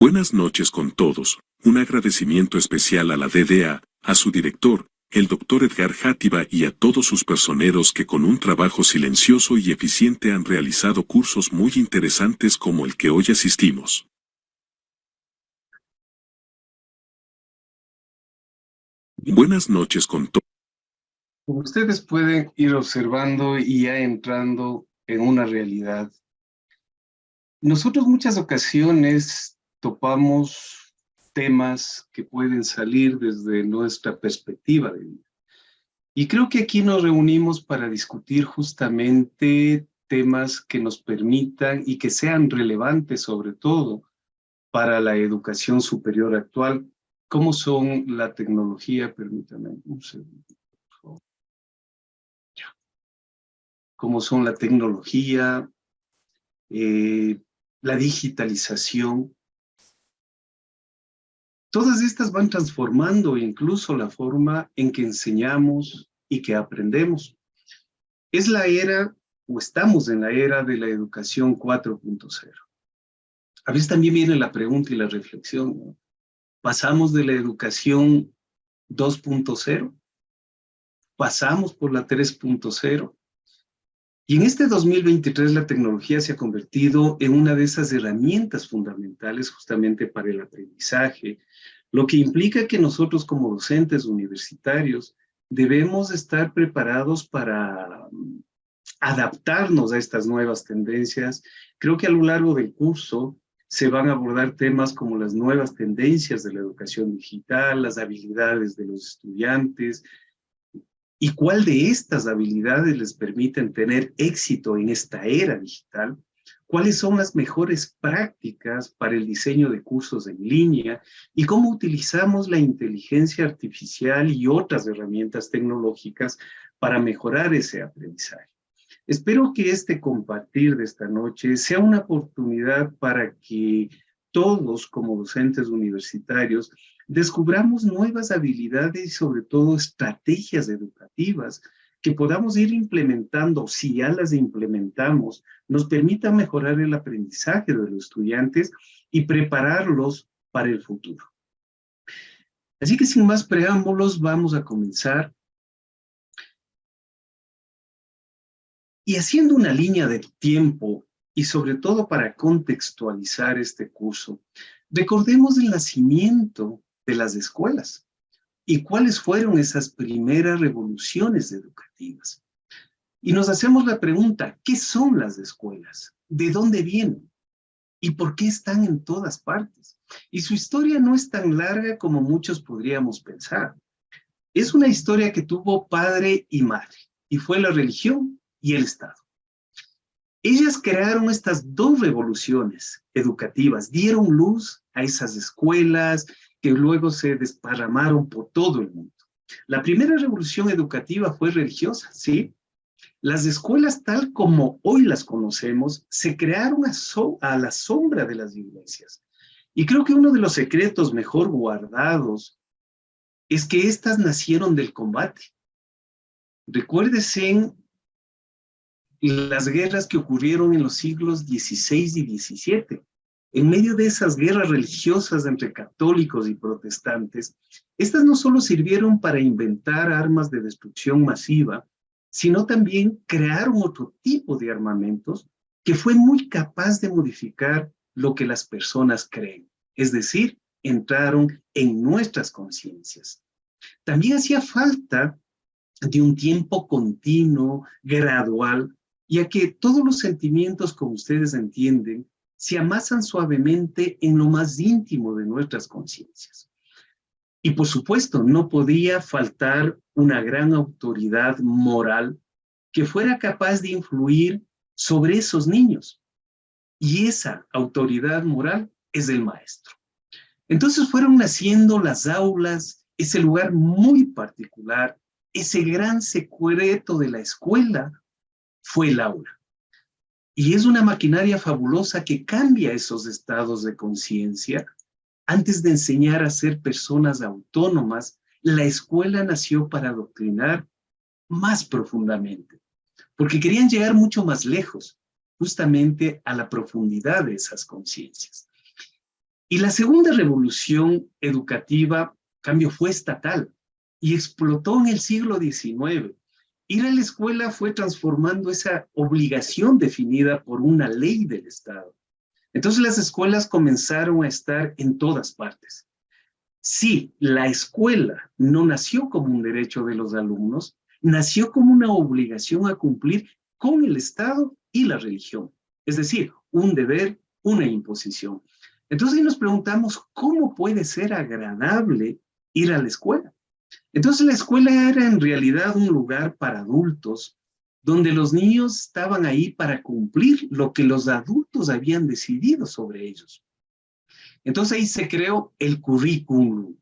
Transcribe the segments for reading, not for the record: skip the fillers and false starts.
Buenas noches con todos. Un agradecimiento especial a la DDA, a su director, el Dr. Edgar Játiva y a todos sus personeros que con un trabajo silencioso y eficiente han realizado cursos muy interesantes como el que hoy asistimos. Buenas noches con todos. Como ustedes pueden ir observando y ya entrando en una realidad, nosotros muchas ocasiones topamos temas que pueden salir desde nuestra perspectiva de vida. Y creo que aquí nos reunimos para discutir justamente temas que nos permitan y que sean relevantes sobre todo para la educación superior actual, como son la tecnología, permítanme un segundo, por favor. Como son la tecnología, la digitalización. Todas estas van transformando incluso la forma en que enseñamos y que aprendemos. Es la era, o estamos en la era de la educación 4.0. A veces también viene la pregunta y la reflexión, ¿no? ¿Pasamos de la educación 2.0? ¿Pasamos por la 3.0? Y en este 2023 la tecnología se ha convertido en una de esas herramientas fundamentales justamente para el aprendizaje, lo que implica que nosotros como docentes universitarios debemos estar preparados para adaptarnos a estas nuevas tendencias. Creo que a lo largo del curso se van a abordar temas como las nuevas tendencias de la educación digital, las habilidades de los estudiantes, y cuál de estas habilidades les permiten tener éxito en esta era digital, cuáles son las mejores prácticas para el diseño de cursos en línea y cómo utilizamos la inteligencia artificial y otras herramientas tecnológicas para mejorar ese aprendizaje. Espero que este compartir de esta noche sea una oportunidad para que todos como docentes universitarios descubramos nuevas habilidades y sobre todo estrategias educativas que podamos ir implementando, si ya las implementamos, nos permita mejorar el aprendizaje de los estudiantes y prepararlos para el futuro. Así que sin más preámbulos, vamos a comenzar. Y haciendo una línea de tiempo, y sobre todo para contextualizar este curso, recordemos el nacimiento de las escuelas y cuáles fueron esas primeras revoluciones educativas. Y nos hacemos la pregunta, ¿qué son las escuelas? ¿De dónde vienen? ¿Y por qué están en todas partes? Y su historia no es tan larga como muchos podríamos pensar. Es una historia que tuvo padre y madre, y fue la religión y el Estado. Ellas crearon estas dos revoluciones educativas, dieron luz a esas escuelas que luego se desparramaron por todo el mundo. La primera revolución educativa fue religiosa, ¿sí? Las escuelas tal como hoy las conocemos se crearon a la sombra de las iglesias. Y creo que uno de los secretos mejor guardados es que estas nacieron del combate. Recuérdese las guerras que ocurrieron en los siglos XVI y XVII. En medio de esas guerras religiosas entre católicos y protestantes, estas no solo sirvieron para inventar armas de destrucción masiva, sino también crearon otro tipo de armamentos que fue muy capaz de modificar lo que las personas creen. Es decir, entraron en nuestras conciencias. También hacía falta de un tiempo continuo, gradual, ya que todos los sentimientos, como ustedes entienden, se amasan suavemente en lo más íntimo de nuestras conciencias. Y por supuesto, no podía faltar una gran autoridad moral que fuera capaz de influir sobre esos niños. Y esa autoridad moral es el maestro. Entonces fueron naciendo las aulas, ese lugar muy particular, ese gran secreto de la escuela fue el aula. Y es una maquinaria fabulosa que cambia esos estados de conciencia. Antes de enseñar a ser personas autónomas, la escuela nació para adoctrinar más profundamente, porque querían llegar mucho más lejos, justamente a la profundidad de esas conciencias. Y la segunda revolución educativa, cambio, fue estatal y explotó en el siglo XIX. Ir a la escuela fue transformando esa obligación definida por una ley del Estado. Entonces las escuelas comenzaron a estar en todas partes. Sí, la escuela no nació como un derecho de los alumnos, nació como una obligación a cumplir con el Estado y la religión. Es decir, un deber, una imposición. Entonces nos preguntamos, ¿cómo puede ser agradable ir a la escuela? Entonces la escuela era en realidad un lugar para adultos, donde los niños estaban ahí para cumplir lo que los adultos habían decidido sobre ellos. Entonces ahí se creó el currículum,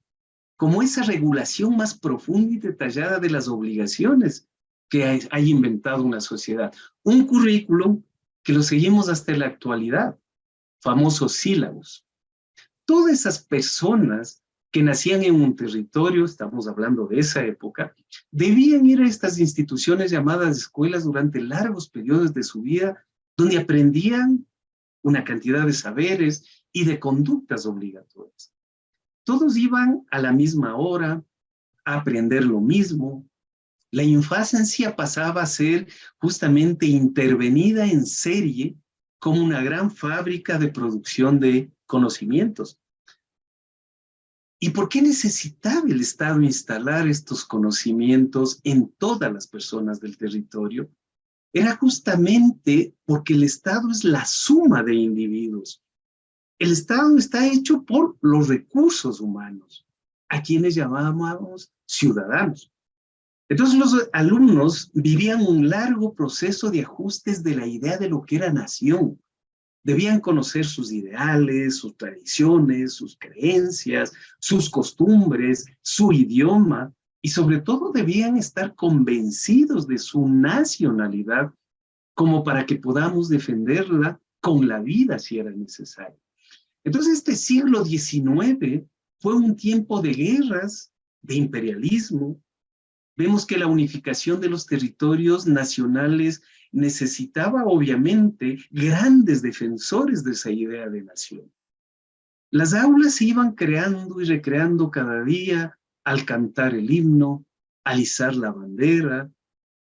como esa regulación más profunda y detallada de las obligaciones que ha inventado una sociedad. Un currículum que lo seguimos hasta la actualidad, famosos sílabos. Todas esas personas que nacían en un territorio, estamos hablando de esa época, debían ir a estas instituciones llamadas escuelas durante largos periodos de su vida, donde aprendían una cantidad de saberes y de conductas obligatorias. Todos iban a la misma hora a aprender lo mismo. La infancia pasaba a ser justamente intervenida en serie como una gran fábrica de producción de conocimientos. ¿Y por qué necesitaba el Estado instalar estos conocimientos en todas las personas del territorio? Era justamente porque el Estado es la suma de individuos. El Estado está hecho por los recursos humanos, a quienes llamábamos ciudadanos. Entonces los alumnos vivían un largo proceso de ajustes de la idea de lo que era nación. Debían conocer sus ideales, sus tradiciones, sus creencias, sus costumbres, su idioma, y sobre todo debían estar convencidos de su nacionalidad como para que podamos defenderla con la vida si era necesario. Entonces este siglo XIX fue un tiempo de guerras, de imperialismo. Vemos que la unificación de los territorios nacionales necesitaba obviamente grandes defensores de esa idea de nación. Las aulas se iban creando y recreando cada día al cantar el himno, al izar la bandera.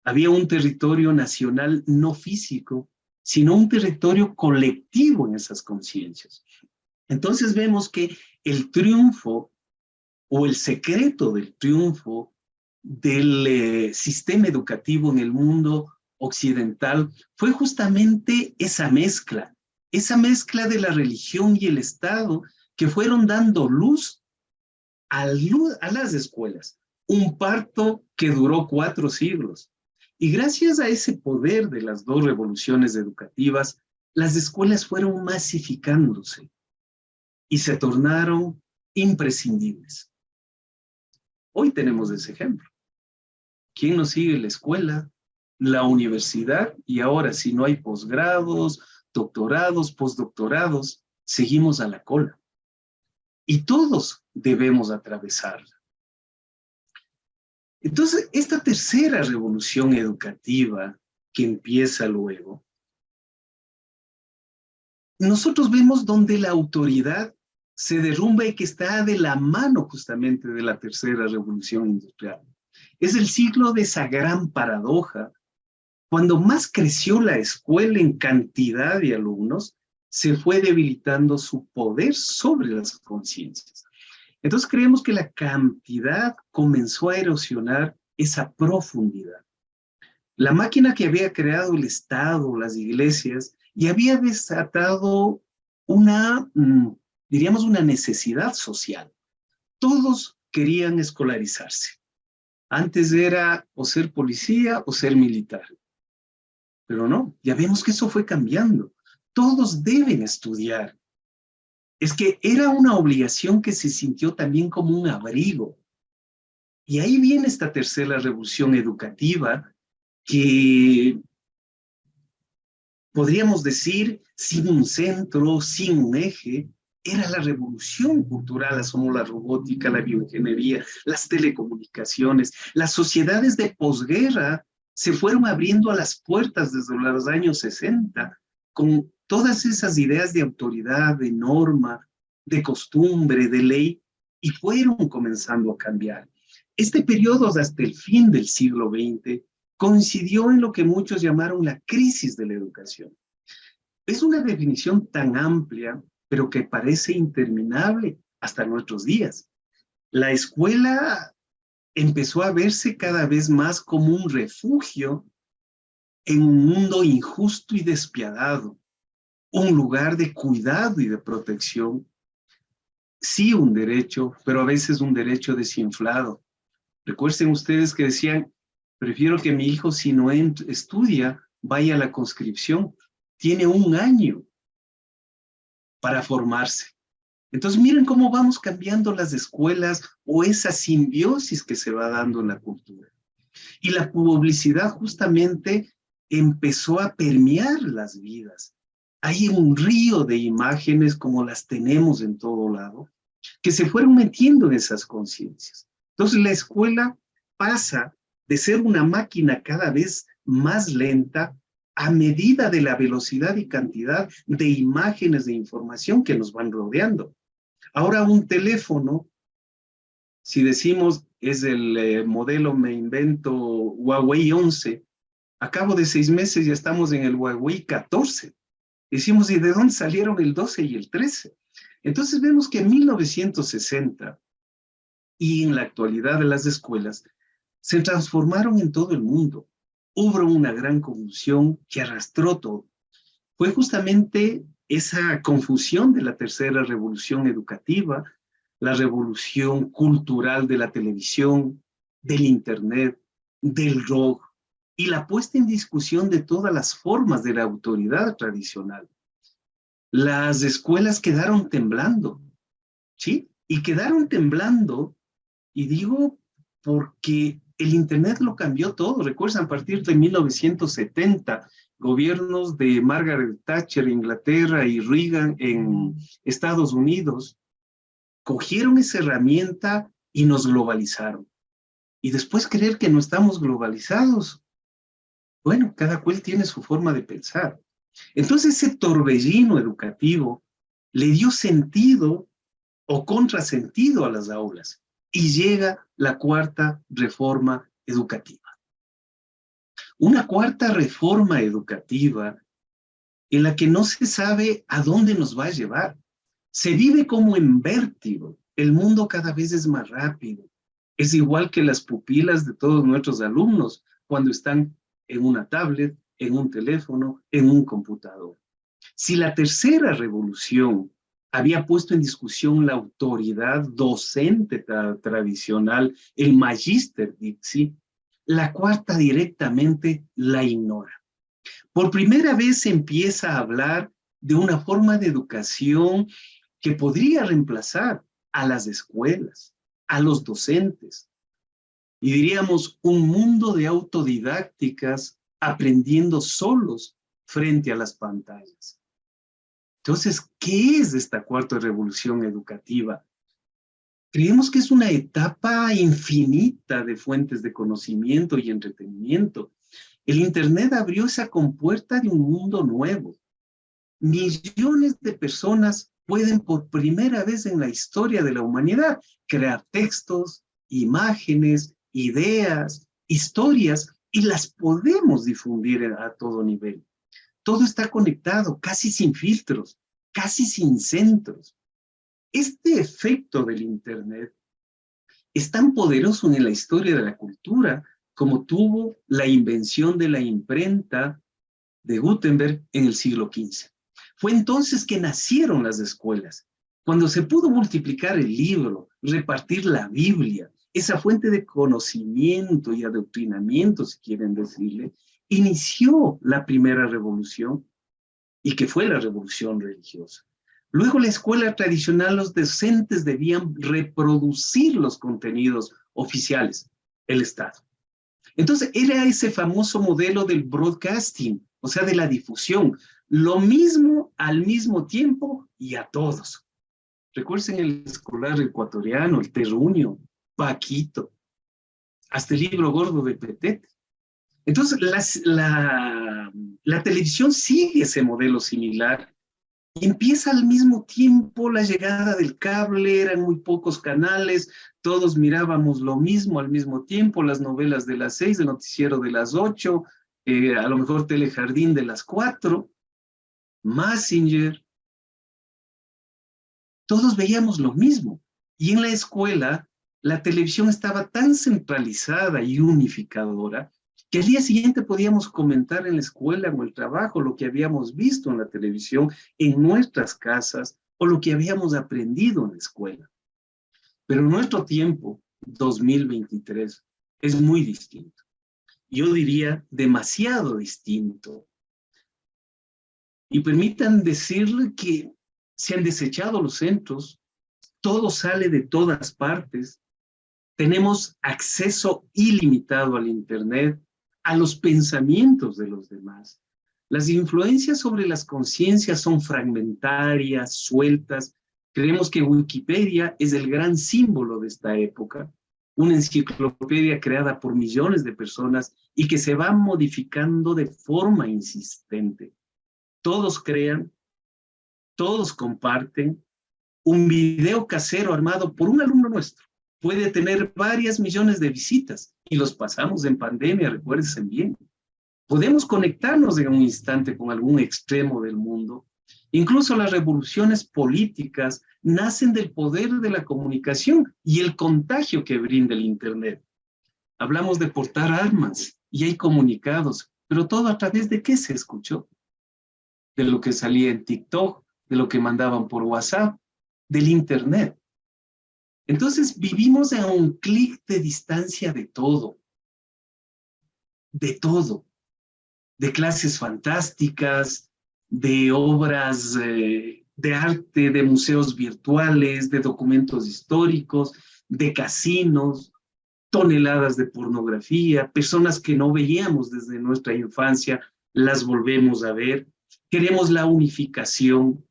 Había un territorio nacional no físico, sino un territorio colectivo en esas conciencias. Entonces vemos que el triunfo o el secreto del triunfo del sistema educativo en el mundo occidental fue justamente esa mezcla de la religión y el Estado que fueron dando luz a las escuelas, un parto que duró 4 siglos. Y gracias a ese poder de las 2 revoluciones educativas, las escuelas fueron masificándose y se tornaron imprescindibles. Hoy tenemos ese ejemplo. ¿Quién nos sigue? La escuela, la universidad, y ahora si no hay posgrados, doctorados, postdoctorados, seguimos a la cola. Y todos debemos atravesarla. Entonces, esta tercera revolución educativa que empieza luego, nosotros vemos donde la autoridad se derrumba y que está de la mano justamente de la tercera revolución industrial. Es el siglo de esa gran paradoja. Cuando más creció la escuela en cantidad de alumnos, se fue debilitando su poder sobre las conciencias. Entonces creemos que la cantidad comenzó a erosionar esa profundidad. La máquina que había creado el Estado, las iglesias, y había desatado una, diríamos, una necesidad social. Todos querían escolarizarse. Antes era o ser policía o ser militar. Pero no, ya vemos que eso fue cambiando. Todos deben estudiar. Es que era una obligación que se sintió también como un abrigo. Y ahí viene esta tercera revolución educativa que podríamos decir, sin un centro, sin un eje, era la revolución cultural, asomó la robótica, la bioingeniería, las telecomunicaciones. Las sociedades de posguerra se fueron abriendo a las puertas desde los años 60, con todas esas ideas de autoridad, de norma, de costumbre, de ley, y fueron comenzando a cambiar. Este periodo hasta el fin del siglo XX coincidió en lo que muchos llamaron la crisis de la educación. Es una definición tan amplia, pero que parece interminable hasta nuestros días. La escuela empezó a verse cada vez más como un refugio en un mundo injusto y despiadado, un lugar de cuidado y de protección. Sí, un derecho, pero a veces un derecho desinflado. Recuerden ustedes que decían, prefiero que mi hijo, si no estudia, vaya a la conscripción. Tiene un año para formarse. Entonces, miren cómo vamos cambiando las escuelas o esa simbiosis que se va dando en la cultura. Y la publicidad justamente empezó a permear las vidas. Hay un río de imágenes como las tenemos en todo lado, que se fueron metiendo en esas conciencias. Entonces la escuela pasa de ser una máquina cada vez más lenta a medida de la velocidad y cantidad de imágenes de información que nos van rodeando. Ahora un teléfono, si decimos es el modelo, me invento, Huawei 11, a cabo de 6 meses ya estamos en el Huawei 14. Decimos, ¿y de dónde salieron el 12 y el 13? Entonces vemos que en 1960 y en la actualidad de las escuelas se transformaron en todo el mundo. Hubo una gran confusión que arrastró todo. Fue justamente esa confusión de la tercera revolución educativa, la revolución cultural de la televisión, del internet, del rock, y la puesta en discusión de todas las formas de la autoridad tradicional. Las escuelas quedaron temblando, ¿sí? Y quedaron temblando, y digo porque el internet lo cambió todo. Recuerdan, a partir de 1970, gobiernos de Margaret Thatcher en Inglaterra y Reagan en Estados Unidos cogieron esa herramienta y nos globalizaron. Y después creer que no estamos globalizados, bueno, cada cual tiene su forma de pensar. Entonces ese torbellino educativo le dio sentido o contrasentido a las aulas y llega la cuarta reforma educativa. Una cuarta reforma educativa en la que no se sabe a dónde nos va a llevar. Se vive como en vértigo. El mundo cada vez es más rápido. Es igual que las pupilas de todos nuestros alumnos cuando están en una tablet, en un teléfono, en un computador. Si la tercera revolución había puesto en discusión la autoridad docente tradicional, el Magister Dicti, la cuarta directamente la ignora. Por primera vez se empieza a hablar de una forma de educación que podría reemplazar a las escuelas, a los docentes, y diríamos un mundo de autodidácticas aprendiendo solos frente a las pantallas. Entonces, ¿qué es esta cuarta revolución educativa? Creemos que es una etapa infinita de fuentes de conocimiento y entretenimiento. El Internet abrió esa compuerta de un mundo nuevo. Millones de personas pueden por primera vez en la historia de la humanidad crear textos, imágenes, ideas, historias, y las podemos difundir a todo nivel. Todo está conectado, casi sin filtros, casi sin centros. Este efecto del Internet es tan poderoso en la historia de la cultura como tuvo la invención de la imprenta de Gutenberg en el siglo XV. Fue entonces que nacieron las escuelas, cuando se pudo multiplicar el libro, repartir la Biblia, esa fuente de conocimiento y adoctrinamiento, si quieren decirle, inició la primera revolución, y que fue la revolución religiosa. Luego la escuela tradicional, los docentes debían reproducir los contenidos oficiales, el Estado. Entonces era ese famoso modelo del broadcasting, o sea, de la difusión, lo mismo al mismo tiempo y a todos. Recuerden el escolar ecuatoriano, el terruño, Paquito, hasta el libro gordo de Petete. Entonces la televisión sigue ese modelo similar Y empieza al mismo tiempo la llegada del cable, eran muy pocos canales, todos mirábamos lo mismo al mismo tiempo, las novelas de las 6, el noticiero de las 8, a lo mejor Telejardín de las 4, Messenger, todos veíamos lo mismo. Y en la escuela, la televisión estaba tan centralizada y unificadora que al día siguiente podíamos comentar en la escuela o el trabajo lo que habíamos visto en la televisión, en nuestras casas, o lo que habíamos aprendido en la escuela. Pero nuestro tiempo, 2023, es muy distinto. Yo diría demasiado distinto. Y permitan decirle que se han desechado los centros, todo sale de todas partes, tenemos acceso ilimitado al Internet, a los pensamientos de los demás. Las influencias sobre las conciencias son fragmentarias, sueltas. Creemos que Wikipedia es el gran símbolo de esta época, una enciclopedia creada por millones de personas y que se va modificando de forma insistente. Todos crean, todos comparten. Un video casero armado por un alumno nuestro puede tener varias millones de visitas y los pasamos en pandemia, recuérdense bien. Podemos conectarnos en un instante con algún extremo del mundo. Incluso las revoluciones políticas nacen del poder de la comunicación y el contagio que brinda el Internet. Hablamos de portar armas y hay comunicados, pero todo a través de ¿qué se escuchó? De lo que salía en TikTok, de lo que mandaban por WhatsApp, del Internet. Entonces vivimos a un clic de distancia de todo, de clases fantásticas, de obras de arte, de museos virtuales, de documentos históricos, de casinos, toneladas de pornografía, personas que no veíamos desde nuestra infancia, las volvemos a ver. Queremos la unificación,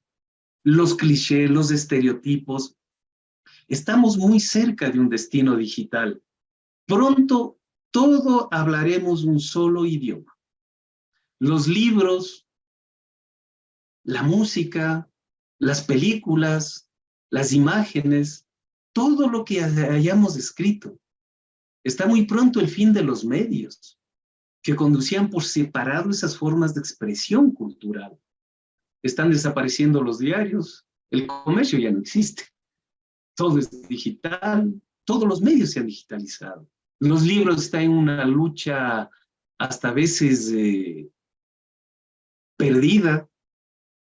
los clichés, los estereotipos. Estamos muy cerca de un destino digital. Pronto, todo hablaremos un solo idioma. Los libros, la música, las películas, las imágenes, todo lo que hayamos escrito. Está muy pronto el fin de los medios, que conducían por separado esas formas de expresión cultural. Están desapareciendo los diarios, el comercio ya no existe. Todo es digital, todos los medios se han digitalizado. Los libros están en una lucha hasta a veces perdida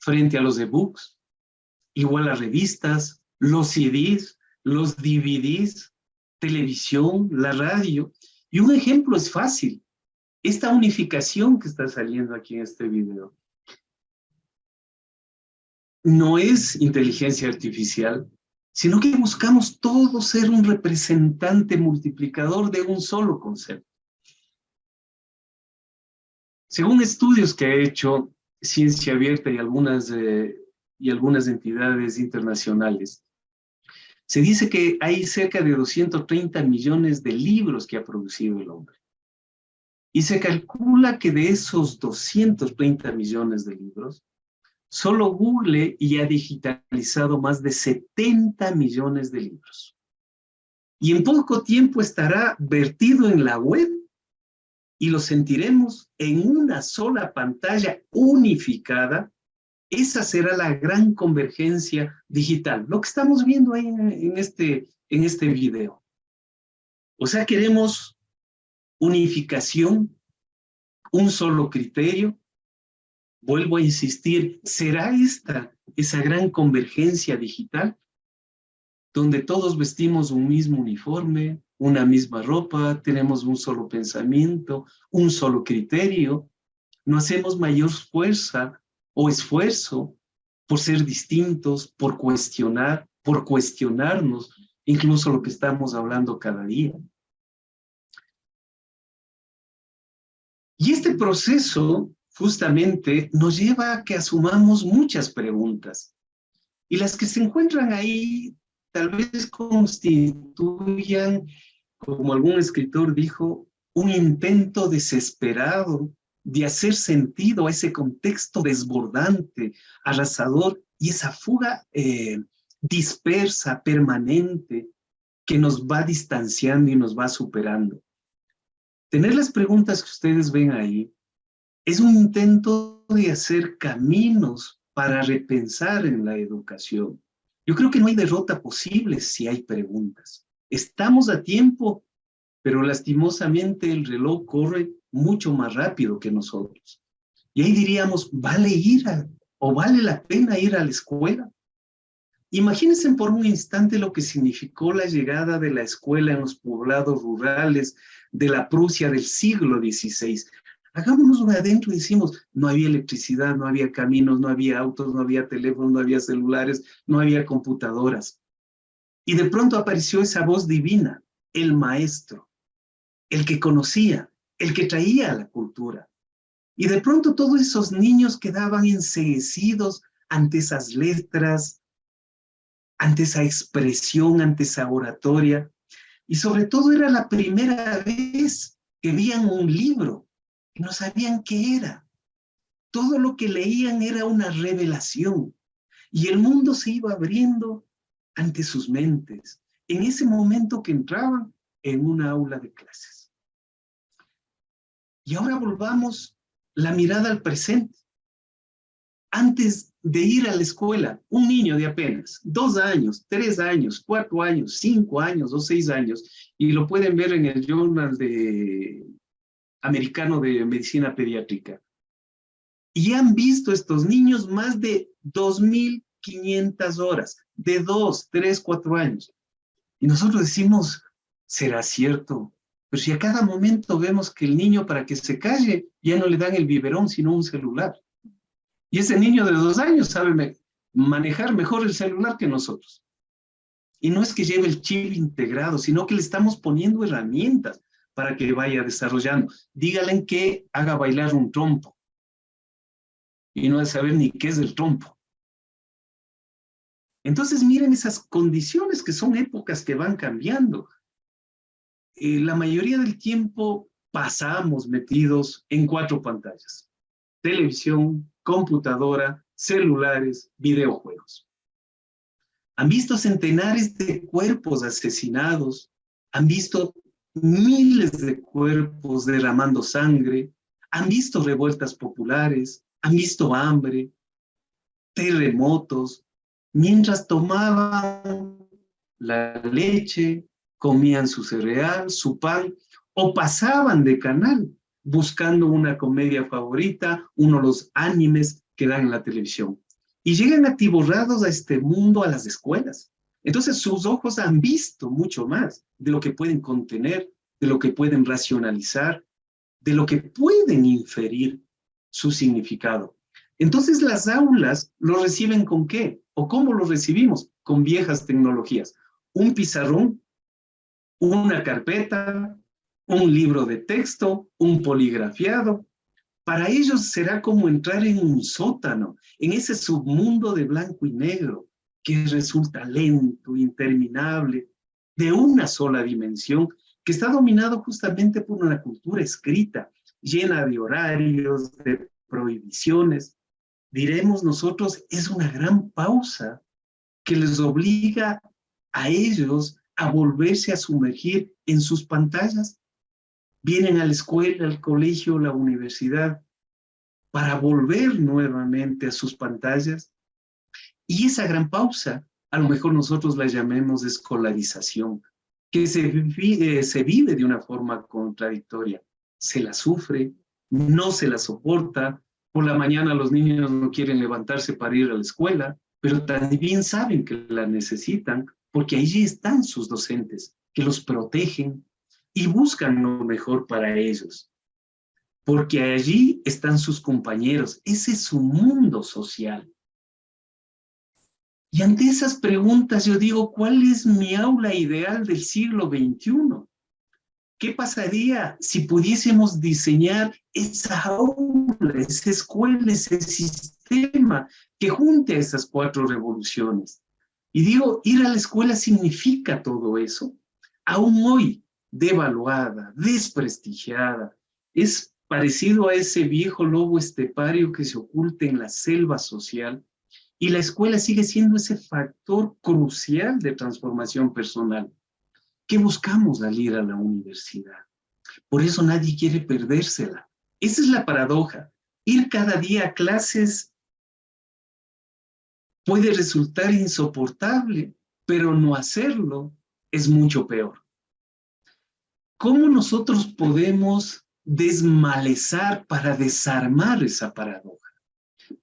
frente a los ebooks, igual las revistas, los CDs, los DVDs, televisión, la radio. Y un ejemplo es fácil, esta unificación que está saliendo aquí en este video. No es inteligencia artificial, sino que buscamos todos ser un representante multiplicador de un solo concepto. Según estudios que ha hecho Ciencia Abierta y algunas entidades internacionales, se dice que hay cerca de 230 millones de libros que ha producido el hombre. Y se calcula que de esos 230 millones de libros, solo Google ya ha digitalizado más de 70 millones de libros. Y en poco tiempo estará vertido en la web y lo sentiremos en una sola pantalla unificada. Esa será la gran convergencia digital, lo que estamos viendo ahí en este video. O sea, queremos unificación, un solo criterio. Vuelvo a insistir, ¿será esta esa gran convergencia digital? Donde todos vestimos un mismo uniforme, una misma ropa, tenemos un solo pensamiento, un solo criterio, no hacemos mayor fuerza o esfuerzo por ser distintos, por cuestionar, por cuestionarnos, incluso lo que estamos hablando cada día. Y este proceso justamente nos lleva a que asumamos muchas preguntas. Y las que se encuentran ahí tal vez constituyan, como algún escritor dijo, un intento desesperado de hacer sentido a ese contexto desbordante, arrasador y esa fuga dispersa, permanente, que nos va distanciando y nos va superando. Tener las preguntas que ustedes ven ahí es un intento de hacer caminos para repensar en la educación. Yo creo que no hay derrota posible si hay preguntas. Estamos a tiempo, pero lastimosamente el reloj corre mucho más rápido que nosotros. Y ahí diríamos, ¿vale o vale la pena ir a la escuela? Imagínense por un instante lo que significó la llegada de la escuela en los poblados rurales de la Prusia del siglo XVI. Hagámonos de adentro y decimos, no había electricidad, no había caminos, no había autos, no había teléfonos, no había celulares, no había computadoras. Y de pronto apareció esa voz divina, el maestro, el que conocía, el que traía la cultura. Y de pronto todos esos niños quedaban enceguecidos ante esas letras, ante esa expresión, ante esa oratoria. Y sobre todo era la primera vez que veían un libro y no sabían qué era. Todo lo que leían era una revelación y el mundo se iba abriendo ante sus mentes en ese momento que entraban en una aula de clases. Y ahora volvamos la mirada al presente. Antes de ir a la escuela, un niño de apenas 2 años, 3 años, 4 años, 5 años o 6 años, y lo pueden ver en el Journal Americano de Medicina Pediátrica, y han visto estos niños más de 2.500 horas, de 2, 3, 4 años. Y nosotros decimos, ¿será cierto? Pero si a cada momento vemos que el niño, para que se calle, ya no le dan el biberón, sino un celular. Y ese niño de 2 años sabe manejar mejor el celular que nosotros. Y no es que lleve el chip integrado, sino que le estamos poniendo herramientas para que vaya desarrollando. Dígale que haga bailar un trompo. Y no de saber ni qué es el trompo. Entonces miren esas condiciones que son épocas que van cambiando. La mayoría del tiempo pasamos metidos en 4 pantallas. Televisión, computadora, celulares, videojuegos. Han visto centenares de cuerpos asesinados, han visto miles de cuerpos derramando sangre, han visto revueltas populares, han visto hambre, terremotos, mientras tomaban la leche, comían su cereal, su pan, o pasaban de canal buscando una comedia favorita, uno de los animes que dan en la televisión. Y llegan atiborrados a este mundo a las escuelas. Entonces sus ojos han visto mucho más de lo que pueden contener, de lo que pueden racionalizar, de lo que pueden inferir su significado. Entonces las aulas lo reciben ¿con qué? ¿O cómo lo recibimos? Con viejas tecnologías. Un pizarrón, una carpeta, un libro de texto, un poligrafiado. Para ellos será como entrar en un sótano, en ese submundo de blanco y negro, que resulta lento, interminable, de una sola dimensión, que está dominado justamente por una cultura escrita, llena de horarios, de prohibiciones. Diremos nosotros, es una gran pausa que les obliga a ellos a volverse a sumergir en sus pantallas. Vienen a la escuela, al colegio, la universidad, para volver nuevamente a sus pantallas. Y esa gran pausa, a lo mejor nosotros la llamemos escolarización, que se vive de una forma contradictoria. Se la sufre, no se la soporta. Por la mañana los niños no quieren levantarse para ir a la escuela, pero también saben que la necesitan porque allí están sus docentes, que los protegen y buscan lo mejor para ellos. Porque allí están sus compañeros, ese es su mundo social. Y ante esas preguntas yo digo, ¿cuál es mi aula ideal del siglo XXI? ¿Qué pasaría si pudiésemos diseñar esa aula, esa escuela, ese sistema que junte a esas 4 revoluciones? Y digo, ir a la escuela significa todo eso. Aún hoy, devaluada, desprestigiada, es parecido a ese viejo lobo estepario que se oculta en la selva social Y la escuela sigue siendo ese factor crucial de transformación personal. ¿Qué buscamos al ir a la universidad? Por eso nadie quiere perdérsela. Esa es la paradoja. Ir cada día a clases puede resultar insoportable, pero no hacerlo es mucho peor. ¿Cómo nosotros podemos desmalezar para desarmar esa paradoja?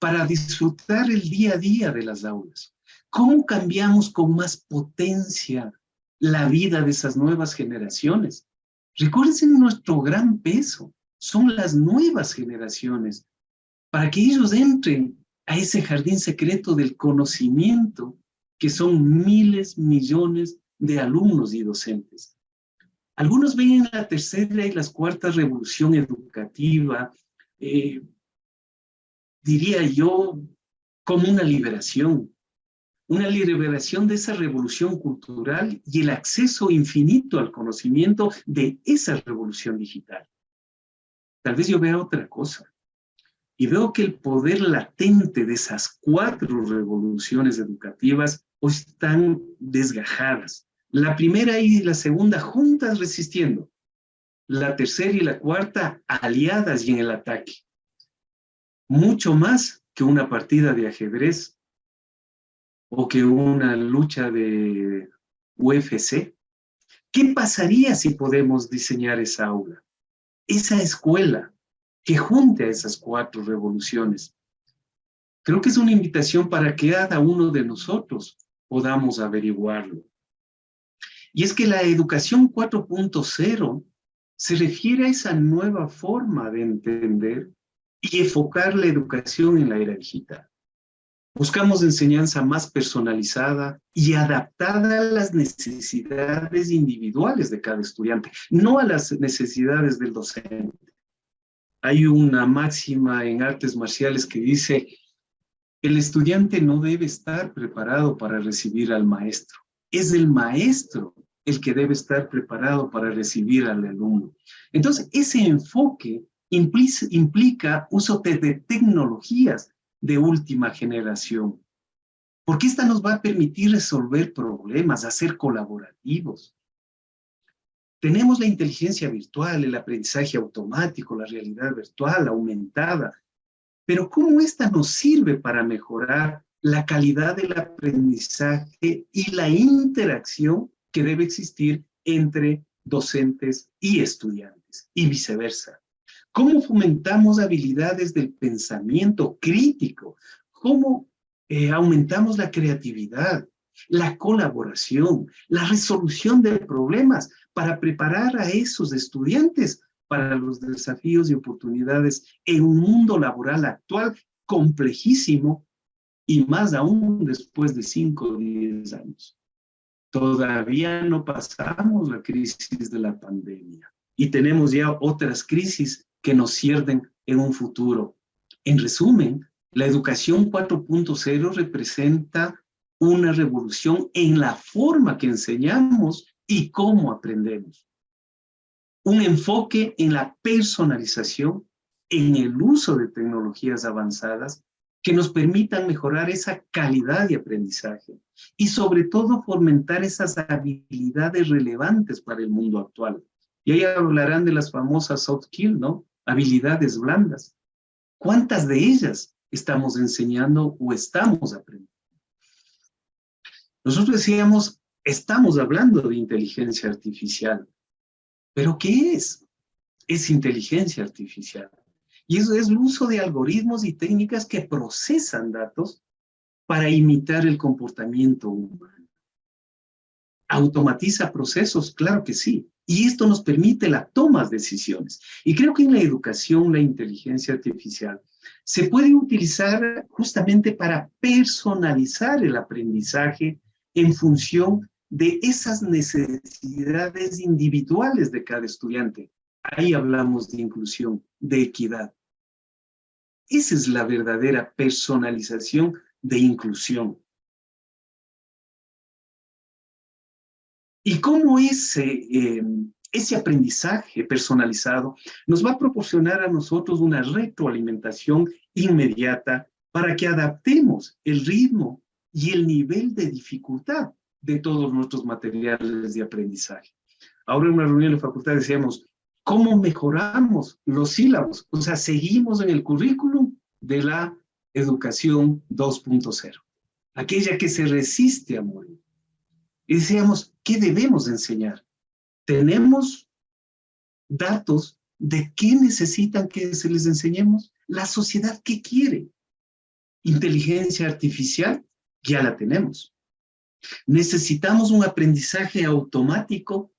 Para disfrutar el día a día de las aulas. ¿Cómo cambiamos con más potencia la vida de esas nuevas generaciones? Recuerden nuestro gran peso, son las nuevas generaciones, para que ellos entren a ese jardín secreto del conocimiento, que son miles, millones de alumnos y docentes. Algunos ven en la tercera y la cuarta revolución educativa, diría yo, como una liberación de esa revolución cultural y el acceso infinito al conocimiento de esa revolución digital. Tal vez yo vea otra cosa, y veo que el poder latente de esas 4 revoluciones educativas hoy están desgajadas. La primera y la segunda juntas resistiendo, la tercera y la cuarta aliadas y en el ataque. Mucho más que una partida de ajedrez o que una lucha de UFC. ¿Qué pasaría si podemos diseñar esa aula? Esa escuela que junte a esas 4 revoluciones. Creo que es una invitación para que cada uno de nosotros podamos averiguarlo. Y es que la educación 4.0 se refiere a esa nueva forma de entender y enfocar la educación en la era digital. Buscamos enseñanza más personalizada y adaptada a las necesidades individuales de cada estudiante, no a las necesidades del docente. Hay una máxima en artes marciales que dice: el estudiante no debe estar preparado para recibir al maestro. Es el maestro el que debe estar preparado para recibir al alumno. Entonces, ese enfoque implica uso de tecnologías de última generación, porque esta nos va a permitir resolver problemas, hacer colaborativos. Tenemos la inteligencia virtual, el aprendizaje automático, la realidad virtual aumentada, pero ¿cómo esta nos sirve para mejorar la calidad del aprendizaje y la interacción que debe existir entre docentes y estudiantes y viceversa? ¿Cómo fomentamos habilidades del pensamiento crítico? ¿Cómo aumentamos la creatividad, la colaboración, la resolución de problemas para preparar a esos estudiantes para los desafíos y oportunidades en un mundo laboral actual complejísimo y más aún después de 5 o 10 años? Todavía no pasamos la crisis de la pandemia y tenemos ya otras crisis que nos ciernen en un futuro. En resumen, la educación 4.0 representa una revolución en la forma que enseñamos y cómo aprendemos. Un enfoque en la personalización, en el uso de tecnologías avanzadas que nos permitan mejorar esa calidad de aprendizaje y sobre todo fomentar esas habilidades relevantes para el mundo actual. Y ahí hablarán de las famosas soft skills, ¿no? Habilidades blandas. ¿Cuántas de ellas estamos enseñando o estamos aprendiendo? Nosotros decíamos, estamos hablando de inteligencia artificial. ¿Pero qué es? Es inteligencia artificial. Y eso es el uso de algoritmos y técnicas que procesan datos para imitar el comportamiento humano. ¿Automatiza procesos? Claro que sí. Y esto nos permite la toma de decisiones. Y creo que en la educación, la inteligencia artificial se puede utilizar justamente para personalizar el aprendizaje en función de esas necesidades individuales de cada estudiante. Ahí hablamos de inclusión, de equidad. Esa es la verdadera personalización de inclusión. Y cómo ese aprendizaje personalizado nos va a proporcionar a nosotros una retroalimentación inmediata para que adaptemos el ritmo y el nivel de dificultad de todos nuestros materiales de aprendizaje. Ahora en una reunión de facultad decíamos, ¿cómo mejoramos los sílabos? O sea, seguimos en el currículum de la educación 2.0, aquella que se resiste a morir. Y decíamos, ¿qué debemos enseñar? Tenemos datos de qué necesitan que se les enseñemos. La sociedad, ¿qué quiere? Inteligencia artificial, ya la tenemos. Necesitamos un aprendizaje automático,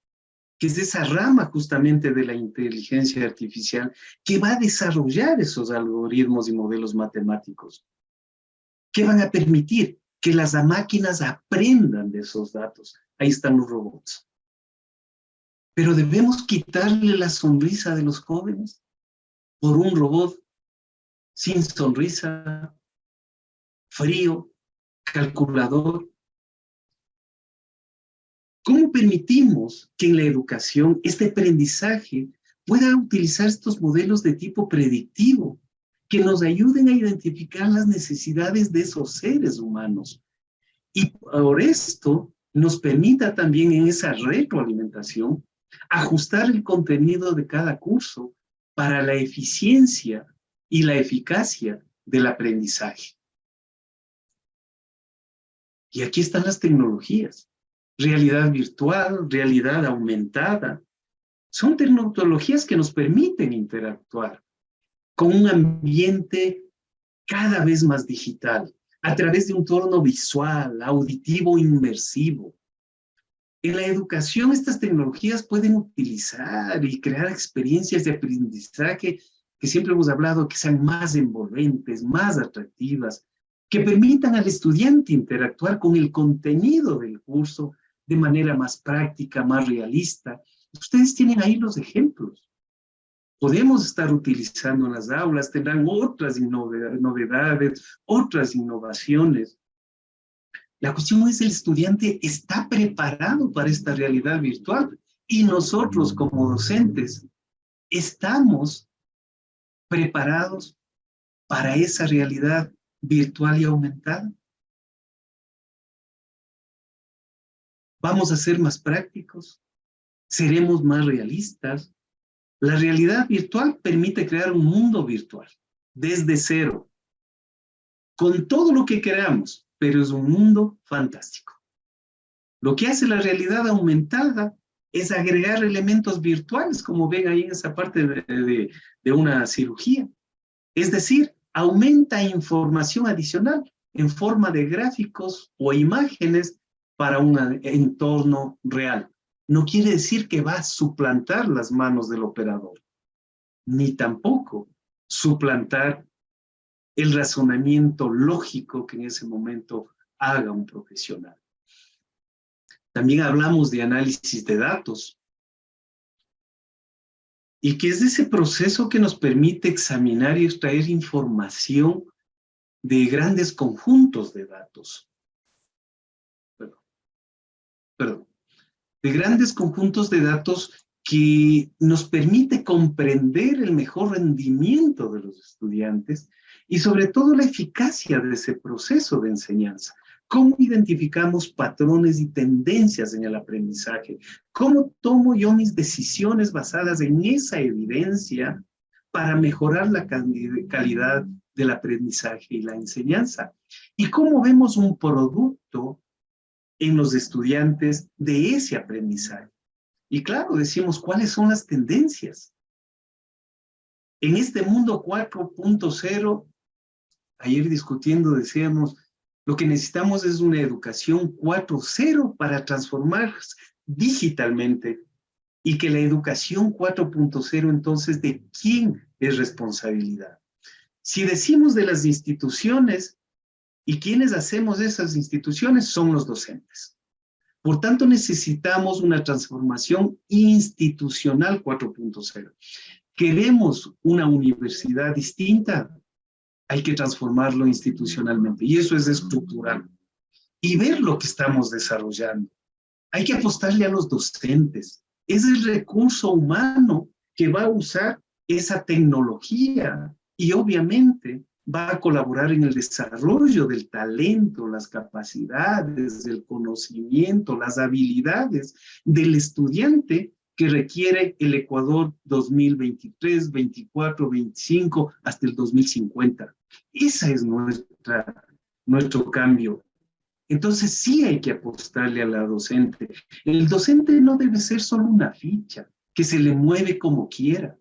que es esa rama justamente de la inteligencia artificial, que va a desarrollar esos algoritmos y modelos matemáticos, que van a permitir que las máquinas aprendan de esos datos. Ahí están los robots. Pero debemos quitarle la sonrisa de los jóvenes por un robot sin sonrisa, frío, calculador. ¿Cómo permitimos que en la educación este aprendizaje pueda utilizar estos modelos de tipo predictivo que nos ayuden a identificar las necesidades de esos seres humanos? Y por esto nos permita también en esa retroalimentación ajustar el contenido de cada curso para la eficiencia y la eficacia del aprendizaje. Y aquí están las tecnologías. Realidad virtual, realidad aumentada. Son tecnologías que nos permiten interactuar con un ambiente cada vez más digital, a través de un entorno visual, auditivo, inmersivo. En la educación, estas tecnologías pueden utilizar y crear experiencias de aprendizaje que siempre hemos hablado que sean más envolventes, más atractivas, que permitan al estudiante interactuar con el contenido del curso de manera más práctica, más realista. Ustedes tienen ahí los ejemplos. Podemos estar utilizando en las aulas, tendrán otras novedades, otras innovaciones. La cuestión es, el estudiante está preparado para esta realidad virtual y nosotros como docentes estamos preparados para esa realidad virtual y aumentada. Vamos a ser más prácticos, seremos más realistas. La realidad virtual permite crear un mundo virtual desde cero, con todo lo que queramos, pero es un mundo fantástico. Lo que hace la realidad aumentada es agregar elementos virtuales, como ven ahí en esa parte de una cirugía. Es decir, aumenta información adicional en forma de gráficos o imágenes para un entorno real. No quiere decir que va a suplantar las manos del operador, ni tampoco suplantar el razonamiento lógico que en ese momento haga un profesional. También hablamos de análisis de datos, y que es ese proceso que nos permite examinar y extraer información de grandes conjuntos de datos. De grandes conjuntos de datos que nos permite comprender el mejor rendimiento de los estudiantes y sobre todo la eficacia de ese proceso de enseñanza. ¿Cómo identificamos patrones y tendencias en el aprendizaje? ¿Cómo tomo yo mis decisiones basadas en esa evidencia para mejorar la calidad del aprendizaje y la enseñanza? ¿Y cómo vemos un producto en los estudiantes de ese aprendizaje? Y claro, decimos, ¿cuáles son las tendencias? En este mundo 4.0, ayer discutiendo decíamos, lo que necesitamos es una educación 4.0 para transformarse digitalmente, y que la educación 4.0 entonces, ¿de quién es responsabilidad? Si decimos de las instituciones, ¿y quiénes hacemos esas instituciones? Son los docentes. Por tanto, necesitamos una transformación institucional 4.0. ¿Queremos una universidad distinta? Hay que transformarlo institucionalmente, y eso es estructural. Y ver lo que estamos desarrollando. Hay que apostarle a los docentes. Es el recurso humano que va a usar esa tecnología y obviamente va a colaborar en el desarrollo del talento, las capacidades, el conocimiento, las habilidades del estudiante que requiere el Ecuador 2023, 24, 25, hasta el 2050. Ese es nuestro cambio. Entonces sí hay que apostarle a la docente. El docente no debe ser solo una ficha que se le mueve como quiera.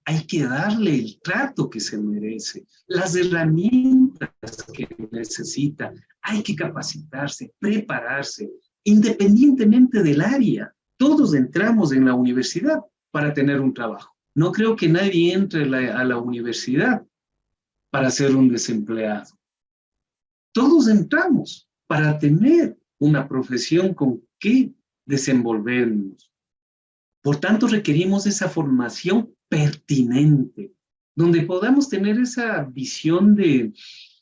Hay que darle el trato que se merece, las herramientas que necesita. Hay que capacitarse, prepararse, independientemente del área. Todos entramos en la universidad para tener un trabajo. No creo que nadie entre a la universidad para ser un desempleado. Todos entramos para tener una profesión con que desenvolvernos. Por tanto, requerimos esa formación pertinente, donde podamos tener esa visión de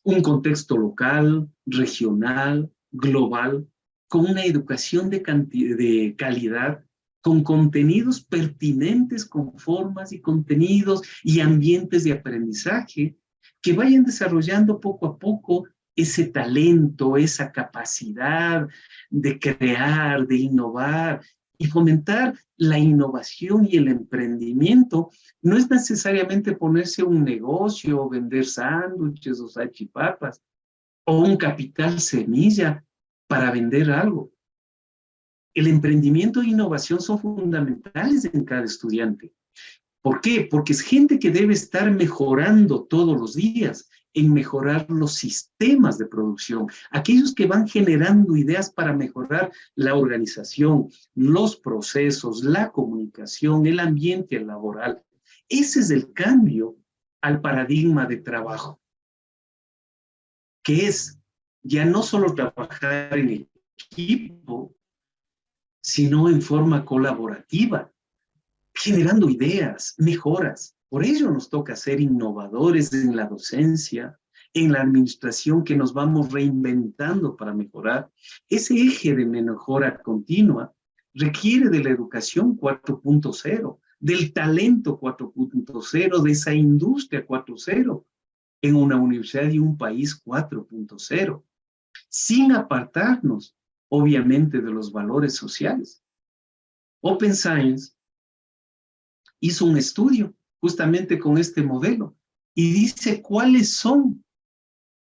un contexto local, regional, global, con una educación de calidad, con contenidos pertinentes, con formas y contenidos y ambientes de aprendizaje que vayan desarrollando poco a poco ese talento, esa capacidad de crear, de innovar y fomentar la innovación y el emprendimiento. No es necesariamente ponerse un negocio, vender sándwiches o salchipapas, o un capital semilla para vender algo. El emprendimiento e innovación son fundamentales en cada estudiante. ¿Por qué? Porque es gente que debe estar mejorando todos los días en mejorar los sistemas de producción, aquellos que van generando ideas para mejorar la organización, los procesos, la comunicación, el ambiente laboral. Ese es el cambio al paradigma de trabajo, que es ya no solo trabajar en equipo, sino en forma colaborativa, generando ideas, mejoras. Por ello nos toca ser innovadores en la docencia, en la administración, que nos vamos reinventando para mejorar. Ese eje de mejora continua requiere de la educación 4.0, del talento 4.0, de esa industria 4.0, en una universidad y un país 4.0, sin apartarnos, obviamente, de los valores sociales. Open Science hizo un estudio justamente con este modelo y dice cuáles son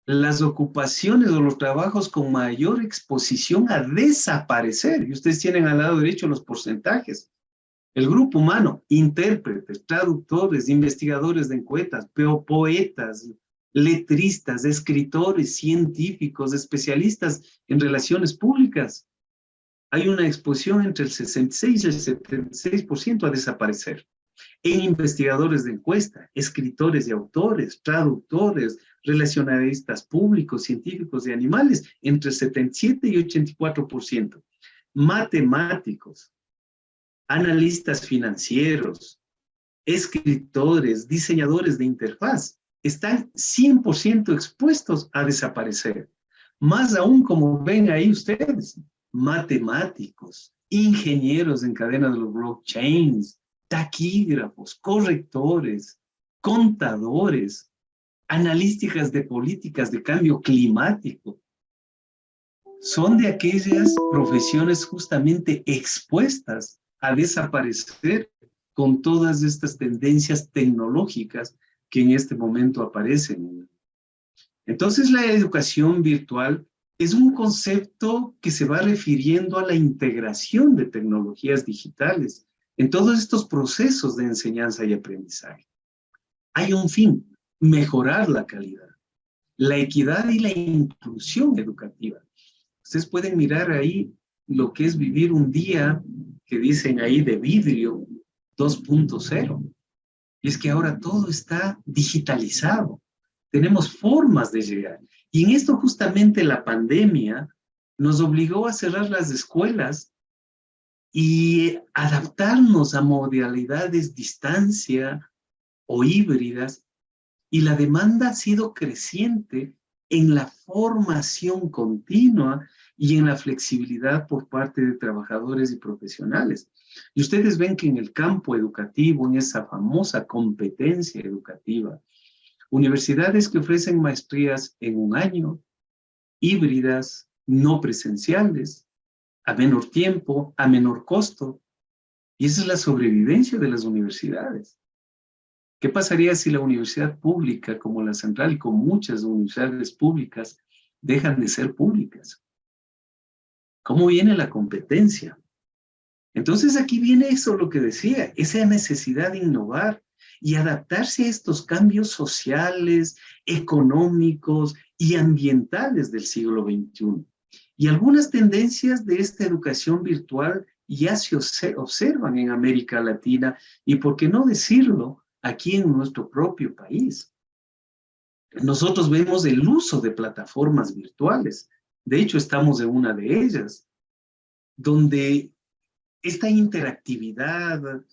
las ocupaciones o los trabajos con mayor exposición a desaparecer. Y ustedes tienen al lado derecho los porcentajes. El grupo humano: intérpretes, traductores, investigadores de encuestas, poetas, letristas, escritores, científicos, especialistas en relaciones públicas. Hay una exposición entre el 66 y el 76% a desaparecer. En investigadores de encuesta, escritores y autores, traductores, relacionalistas públicos, científicos de animales, entre 77 y 84%. Matemáticos, analistas financieros, escritores, diseñadores de interfaz, están 100% expuestos a desaparecer. Más aún, como ven ahí ustedes, matemáticos, ingenieros en cadena de los blockchains, taquígrafos, correctores, contadores, analíticas de políticas de cambio climático. Son de aquellas profesiones justamente expuestas a desaparecer con todas estas tendencias tecnológicas que en este momento aparecen. Entonces, la educación virtual es un concepto que se va refiriendo a la integración de tecnologías digitales en todos estos procesos de enseñanza y aprendizaje. Hay un fin: mejorar la calidad, la equidad y la inclusión educativa. Ustedes pueden mirar ahí lo que es vivir un día que dicen ahí de vidrio 2.0. Y es que ahora todo está digitalizado. Tenemos formas de llegar. Y en esto justamente la pandemia nos obligó a cerrar las escuelas y adaptarnos a modalidades distancia o híbridas. Y la demanda ha sido creciente en la formación continua y en la flexibilidad por parte de trabajadores y profesionales. Y ustedes ven que en el campo educativo, en esa famosa competencia educativa, Universidades que ofrecen maestrías en un año, híbridas, no presenciales, a menor tiempo, a menor costo. Y esa es la sobrevivencia de las universidades. ¿Qué pasaría si la universidad pública, como la Central y como muchas universidades públicas, dejan de ser públicas? ¿Cómo viene la competencia? Entonces aquí viene eso lo que decía, esa necesidad de innovar y adaptarse a estos cambios sociales, económicos y ambientales del siglo XXI. Y algunas tendencias de esta educación virtual ya se observan en América Latina y, por qué no decirlo, aquí en nuestro propio país. Nosotros vemos el uso de plataformas virtuales. De hecho, estamos en una de ellas, donde esta interactividad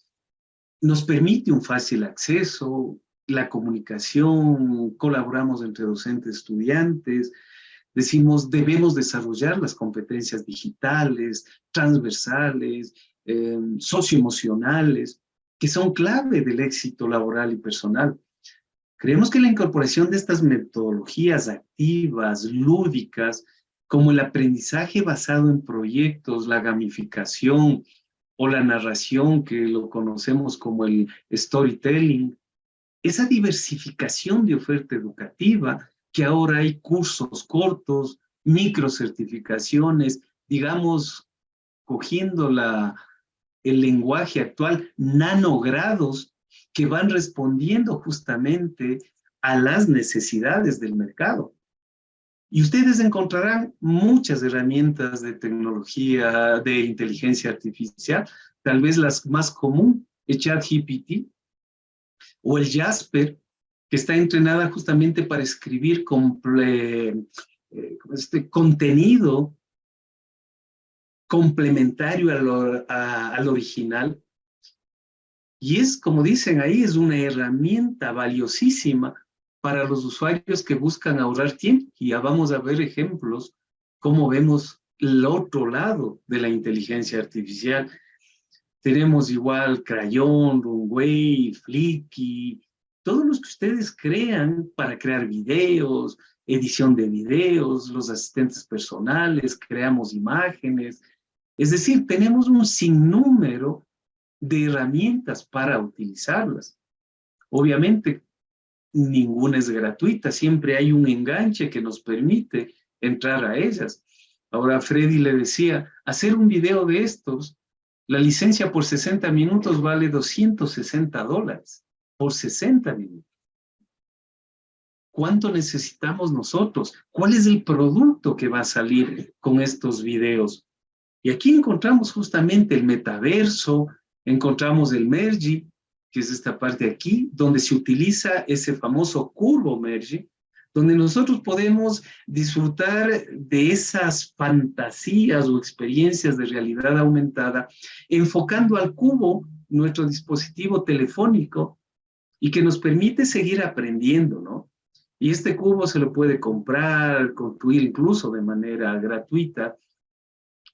nos permite un fácil acceso, la comunicación, colaboramos entre docentes, estudiantes, decimos debemos desarrollar las competencias digitales, transversales, socioemocionales, que son clave del éxito laboral y personal. Creemos que la incorporación de estas metodologías activas, lúdicas, como el aprendizaje basado en proyectos, la gamificación o la narración, que lo conocemos como el storytelling, esa diversificación de oferta educativa, que ahora hay cursos cortos, microcertificaciones, digamos, cogiendo el lenguaje actual, nanogrados, que van respondiendo justamente a las necesidades del mercado. Y ustedes encontrarán muchas herramientas de tecnología, de inteligencia artificial, tal vez las más comunes, el ChatGPT o el Jasper, que está entrenada justamente para escribir contenido complementario al original. Y es, como dicen ahí, es una herramienta valiosísima para los usuarios que buscan ahorrar tiempo. Y ya vamos a ver ejemplos, cómo vemos el otro lado de la inteligencia artificial. Tenemos igual Crayon, Runway, Flickr, todos los que ustedes crean para crear videos, edición de videos, los asistentes personales, creamos imágenes. Es decir, tenemos un sinnúmero de herramientas para utilizarlas. Obviamente, ninguna es gratuita, siempre hay un enganche que nos permite entrar a ellas. Ahora Freddy le decía, hacer un video de estos, la licencia por 60 minutos vale $260 por 60 minutos. ¿Cuánto necesitamos nosotros? ¿Cuál es el producto que va a salir con estos videos? Y aquí encontramos justamente el metaverso, encontramos el Merge, que es esta parte de aquí, donde se utiliza ese famoso curvo Merge, donde nosotros podemos disfrutar de esas fantasías o experiencias de realidad aumentada, enfocando al cubo nuestro dispositivo telefónico y que nos permite seguir aprendiendo, ¿no? Y este cubo se lo puede comprar, construir incluso de manera gratuita,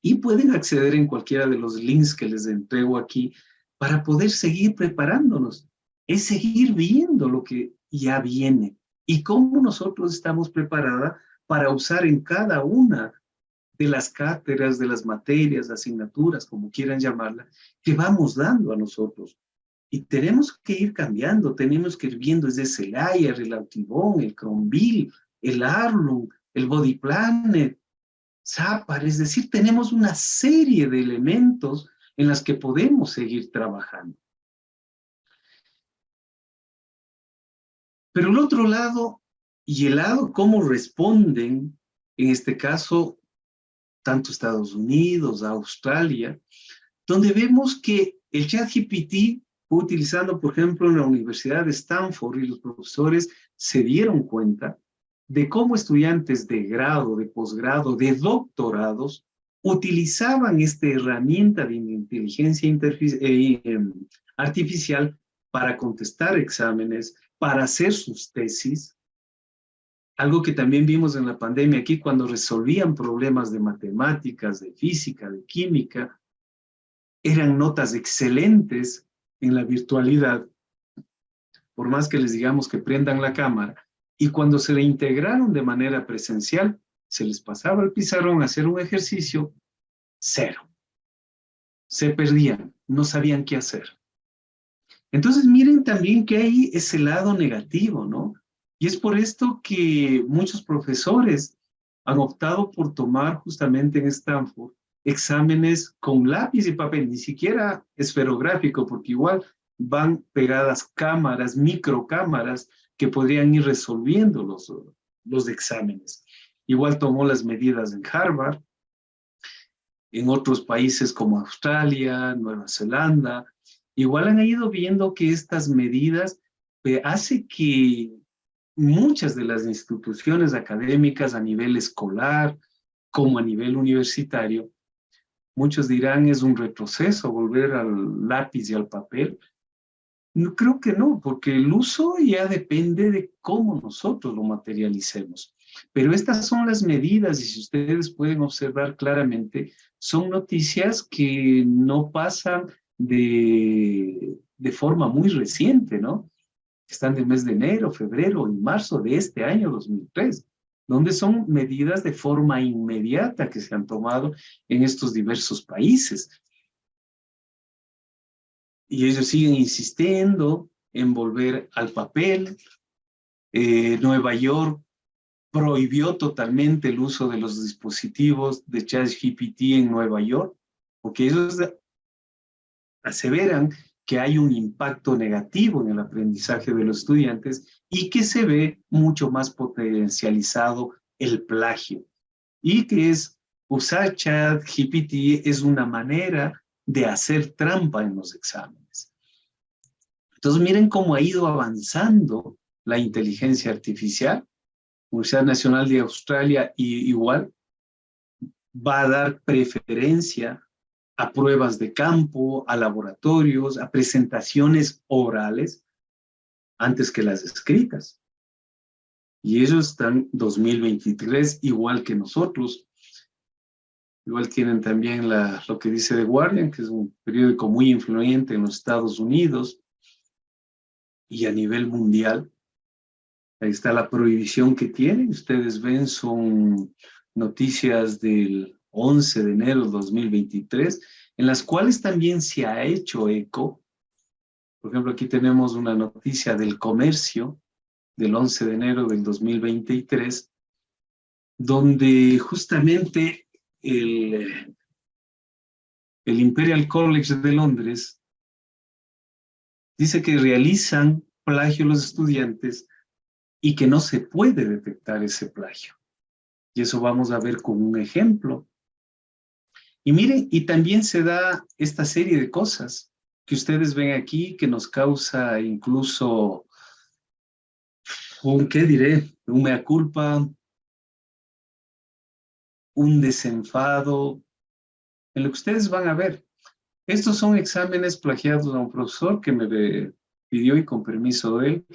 y pueden acceder en cualquiera de los links que les entrego aquí para poder seguir preparándonos. Es seguir viendo lo que ya viene y cómo nosotros estamos preparados para usar en cada una de las cátedras, de las materias, asignaturas, como quieran llamarla, que vamos dando a nosotros. Y tenemos que ir cambiando, tenemos que ir viendo desde el Celaya, el Autibón, el Cronville, el Arlong, el Body Planet, Zapar, es decir, tenemos una serie de elementos en las que podemos seguir trabajando. Pero el otro lado, y el lado cómo responden, en este caso, tanto Estados Unidos, Australia, donde vemos que el ChatGPT fue utilizando, por ejemplo, en la Universidad de Stanford, y los profesores se dieron cuenta de cómo estudiantes de grado, de posgrado, de doctorados, utilizaban esta herramienta de inteligencia artificial para contestar exámenes, para hacer sus tesis. Algo que también vimos en la pandemia aquí, cuando resolvían problemas de matemáticas, de física, de química, eran notas excelentes en la virtualidad, por más que les digamos que prendan la cámara, y cuando se reintegraron de manera presencial, se les pasaba el pizarrón a hacer un ejercicio, cero. Se perdían, no sabían qué hacer. Entonces miren también que hay ese lado negativo, ¿no? Y es por esto que muchos profesores han optado por tomar justamente en Stanford exámenes con lápiz y papel, ni siquiera esferográfico, porque igual van pegadas cámaras, microcámaras, que podrían ir resolviendo los exámenes. Igual tomó las medidas en Harvard, en otros países como Australia, Nueva Zelanda. Igual han ido viendo que estas medidas hace que muchas de las instituciones académicas a nivel escolar como a nivel universitario, muchos dirán es un retroceso volver al lápiz y al papel. No, creo que no, porque el uso ya depende de cómo nosotros lo materialicemos. Pero estas son las medidas y si ustedes pueden observar claramente, son noticias que no pasan de forma muy reciente, ¿no? Están del mes de enero, febrero y marzo de este año 2003, donde son medidas de forma inmediata que se han tomado en estos diversos países. Y ellos siguen insistiendo en volver al papel. Nueva York prohibió totalmente el uso de los dispositivos de ChatGPT en Nueva York, porque ellos aseveran que hay un impacto negativo en el aprendizaje de los estudiantes y que se ve mucho más potencializado el plagio. Y que es usar ChatGPT es una manera de hacer trampa en los exámenes. Entonces miren cómo ha ido avanzando la inteligencia artificial. Universidad Nacional de Australia igual va a dar preferencia a pruebas de campo, a laboratorios, a presentaciones orales, antes que las escritas. Y ellos están 2023 igual que nosotros. Igual tienen también lo que dice The Guardian, que es un periódico muy influyente en los Estados Unidos y a nivel mundial. Ahí está la prohibición que tienen. Ustedes ven, son noticias del 11 de enero de 2023, en las cuales también se ha hecho eco. Por ejemplo, aquí tenemos una noticia del Comercio del 11 de enero del 2023, donde justamente el Imperial College de Londres dice que realizan plagio los estudiantes y que no se puede detectar ese plagio. Y eso vamos a ver con un ejemplo. Y miren, y también se da esta serie de cosas que ustedes ven aquí que nos causa incluso ¿qué diré? Un mea culpa, un desenfado, en lo que ustedes van a ver. Estos son exámenes plagiados a un profesor que me pidió y con permiso de él,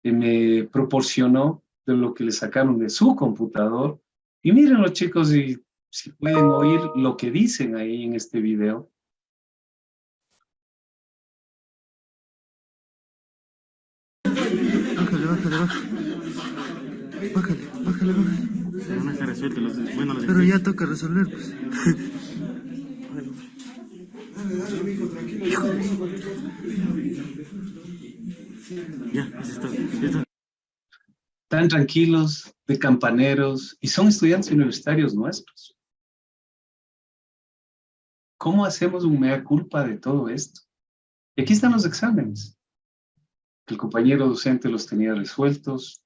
que me proporcionó de lo que le sacaron de su computador. Y miren los chicos, si pueden oír lo que dicen ahí en este video. Bájale, bájale, bájale. Bájale, bájale, bájale. Pero no está resuelto, bueno, Pero ya toca resolver, pues. Ya, eso es todo. Esto. Tan tranquilos, de campaneros, y son estudiantes universitarios nuestros. ¿Cómo hacemos un mea culpa de todo esto? Y aquí están los exámenes. El compañero docente los tenía resueltos,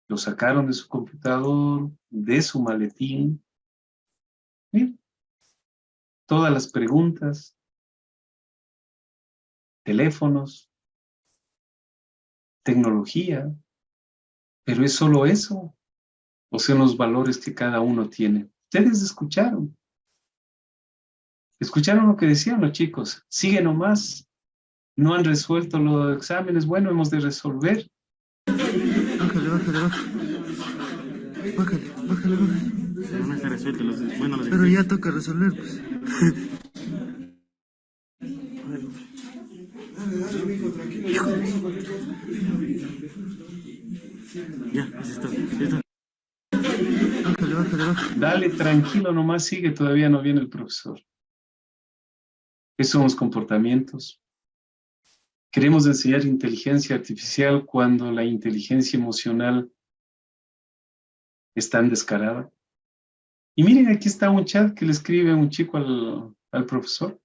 los sacaron de su computador, de su maletín. Miren, todas las preguntas, teléfonos, tecnología, pero es solo eso, o son los valores que cada uno tiene. Ustedes escucharon lo que decían los chicos, sigue nomás, no han resuelto los exámenes, bueno, hemos de resolver. Bájale, bájale, bájale. Bájale, bájale, bájale. Pero no está resuelto, bueno, Pero ya toca resolver, pues. Hijo de Ya, así está. Ya está. Bájale, bájale, bájale. Dale, tranquilo nomás, sigue, todavía no viene el profesor. Esos son los comportamientos. Queremos enseñar inteligencia artificial cuando la inteligencia emocional es tan descarada. Y miren, aquí está un chat que le escribe un chico al profesor.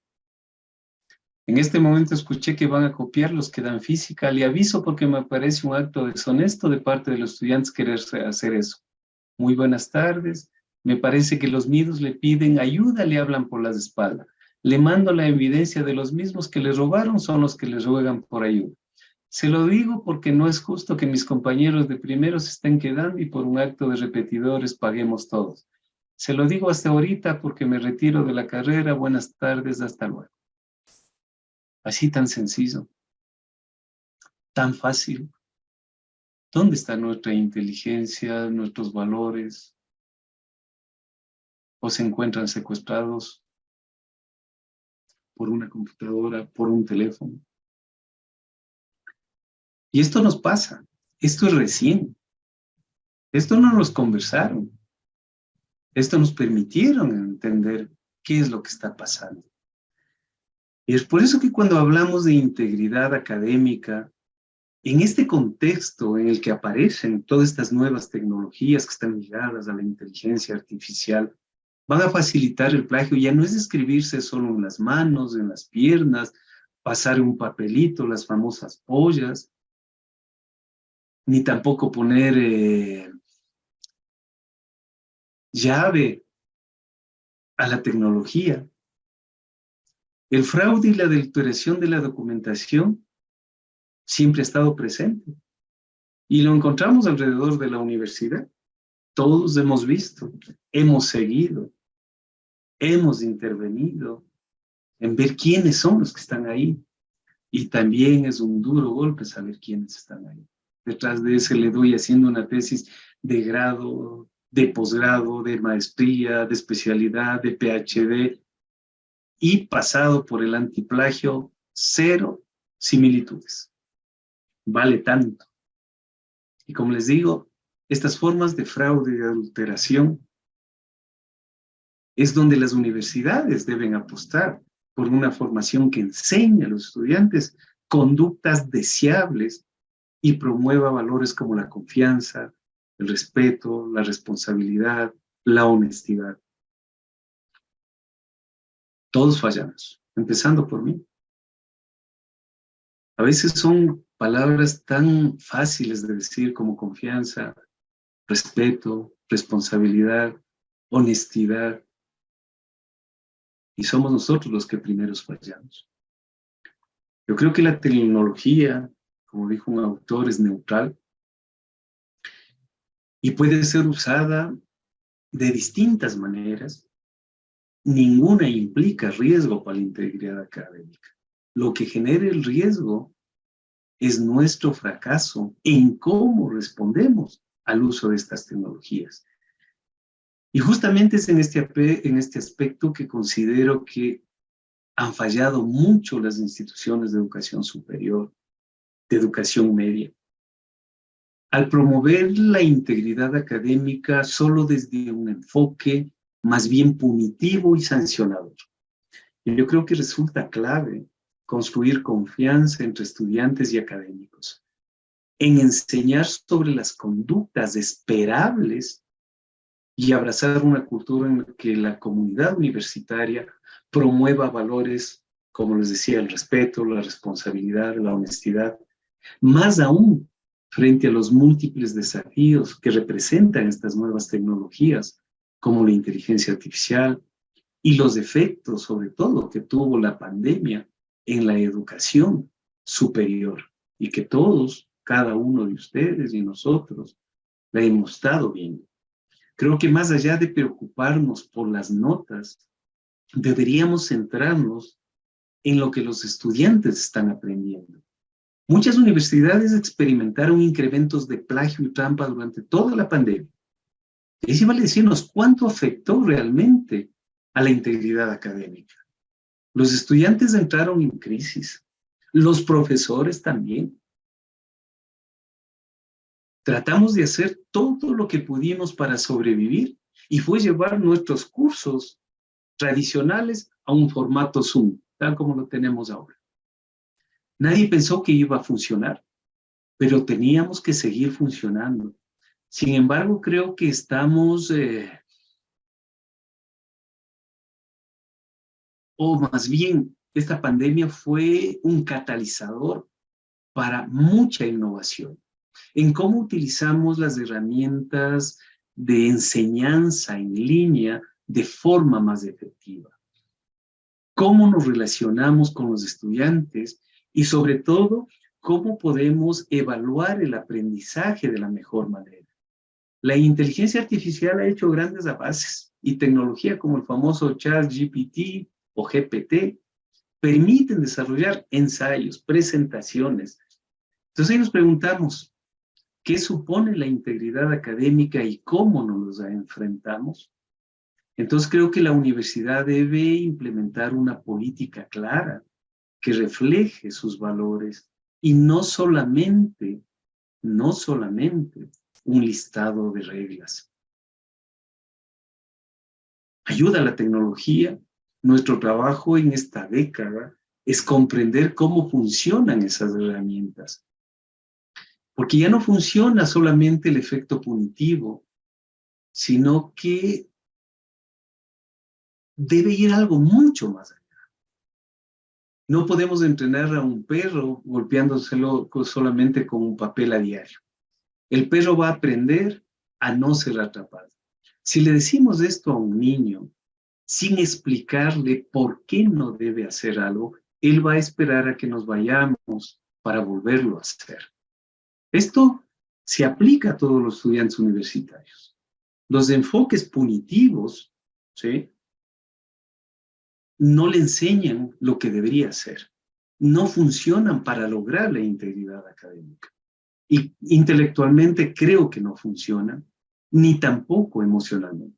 En este momento escuché que van a copiar los que dan física. Le aviso porque me parece un acto deshonesto de parte de los estudiantes querer hacer eso. Muy buenas tardes. Me parece que los midos le piden ayuda, le hablan por las espaldas. Le mando la evidencia de los mismos que le robaron, son los que le ruegan por ayuda. Se lo digo porque no es justo que mis compañeros de primero se estén quedando y por un acto de repetidores paguemos todos. Se lo digo hasta ahorita porque me retiro de la carrera. Buenas tardes, hasta luego. Así tan sencillo, tan fácil. ¿Dónde está nuestra inteligencia, nuestros valores? ¿O se encuentran secuestrados por una computadora, por un teléfono? Y esto nos pasa. Esto es recién. Esto no nos conversaron. Esto nos permitieron entender qué es lo que está pasando. Y es por eso que cuando hablamos de integridad académica, en este contexto en el que aparecen todas estas nuevas tecnologías que están ligadas a la inteligencia artificial, van a facilitar el plagio. Ya no es escribirse solo en las manos, en las piernas, pasar un papelito, las famosas pollas, ni tampoco poner llave a la tecnología. El fraude y la adulteración de la documentación siempre ha estado presente. Y lo encontramos alrededor de la universidad. Todos hemos visto, hemos seguido, hemos intervenido en ver quiénes son los que están ahí. Y también es un duro golpe saber quiénes están ahí. Detrás de ese le doy haciendo una tesis de grado, de posgrado, de maestría, de especialidad, de PhD, y pasado por el antiplagio, 0 similitudes. Vale tanto. Y como les digo, estas formas de fraude y de adulteración es donde las universidades deben apostar por una formación que enseñe a los estudiantes conductas deseables y promueva valores como la confianza, el respeto, la responsabilidad, la honestidad. Todos fallamos, empezando por mí. A veces son palabras tan fáciles de decir como confianza, respeto, responsabilidad, honestidad. Y somos nosotros los que primeros fallamos. Yo creo que la tecnología, como dijo un autor, es neutral y puede ser usada de distintas maneras. Ninguna implica riesgo para la integridad académica. Lo que genera el riesgo es nuestro fracaso en cómo respondemos al uso de estas tecnologías. Y justamente es en este aspecto que considero que han fallado mucho las instituciones de educación superior, de educación media, al promover la integridad académica solo desde un enfoque más bien punitivo y sancionador. Y yo creo que resulta clave construir confianza entre estudiantes y académicos, en enseñar sobre las conductas esperables y abrazar una cultura en la que la comunidad universitaria promueva valores, como les decía, el respeto, la responsabilidad, la honestidad, más aún frente a los múltiples desafíos que representan estas nuevas tecnologías, como la inteligencia artificial y los efectos, sobre todo, que tuvo la pandemia en la educación superior y que todos, cada uno de ustedes y nosotros, la hemos estado viendo. Creo que más allá de preocuparnos por las notas, deberíamos centrarnos en lo que los estudiantes están aprendiendo. Muchas universidades experimentaron incrementos de plagio y trampa durante toda la pandemia. Y sí vale decirnos cuánto afectó realmente a la integridad académica. Los estudiantes entraron en crisis, los profesores también. Tratamos de hacer todo lo que pudimos para sobrevivir y fue llevar nuestros cursos tradicionales a un formato Zoom, tal como lo tenemos ahora. Nadie pensó que iba a funcionar, pero teníamos que seguir funcionando. Sin embargo, creo que estamos, o más bien, esta pandemia fue un catalizador para mucha innovación en cómo utilizamos las herramientas de enseñanza en línea de forma más efectiva. Cómo nos relacionamos con los estudiantes y sobre todo, cómo podemos evaluar el aprendizaje de la mejor manera. La inteligencia artificial ha hecho grandes avances y tecnología como el famoso ChatGPT o GPT permiten desarrollar ensayos, presentaciones. Entonces ahí nos preguntamos, ¿qué supone la integridad académica y cómo nos la enfrentamos? Entonces creo que la universidad debe implementar una política clara que refleje sus valores y no solamente un listado de reglas. Ayuda a la tecnología. Nuestro trabajo en esta década es comprender cómo funcionan esas herramientas. Porque ya no funciona solamente el efecto punitivo, sino que debe ir algo mucho más allá. No podemos entrenar a un perro golpeándoselo solamente con un papel a diario. El perro va a aprender a no ser atrapado. Si le decimos esto a un niño, sin explicarle por qué no debe hacer algo, él va a esperar a que nos vayamos para volverlo a hacer. Esto se aplica a todos los estudiantes universitarios. Los enfoques punitivos, ¿sí?, no le enseñan lo que debería hacer. No funcionan para lograr la integridad académica. Y intelectualmente creo que no funcionan, ni tampoco emocionalmente.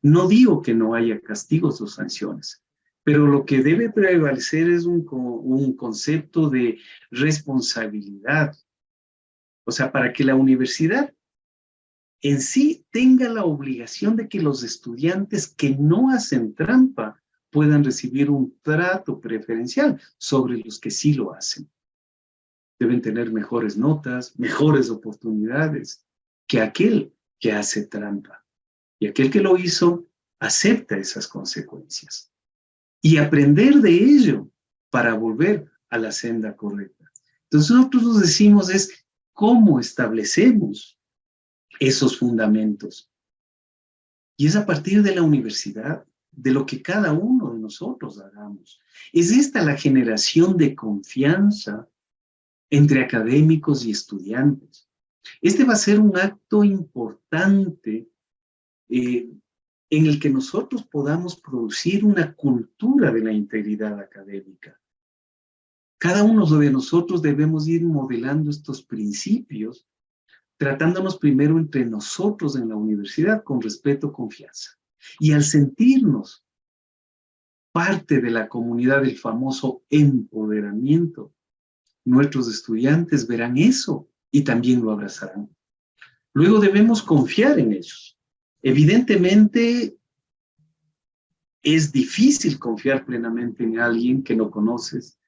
No digo que no haya castigos o sanciones, pero lo que debe prevalecer es un concepto de responsabilidad. O sea, para que la universidad en sí tenga la obligación de que los estudiantes que no hacen trampa puedan recibir un trato preferencial sobre los que sí lo hacen. Deben tener mejores notas, mejores oportunidades que aquel que hace trampa. Y aquel que lo hizo acepta esas consecuencias. Y aprender de ello para volver a la senda correcta. Entonces nosotros nos decimos es cómo establecemos esos fundamentos. Y es a partir de la universidad, de lo que cada uno de nosotros hagamos. Es esta la generación de confianza entre académicos y estudiantes. Este va a ser un acto importante en el que nosotros podamos producir una cultura de la integridad académica. Cada uno de nosotros debemos ir modelando estos principios, tratándonos primero entre nosotros en la universidad con respeto, confianza. Y al sentirnos parte de la comunidad del famoso empoderamiento, nuestros estudiantes verán eso y también lo abrazarán. Luego debemos confiar en ellos. Evidentemente, es difícil confiar plenamente en alguien que no conoces.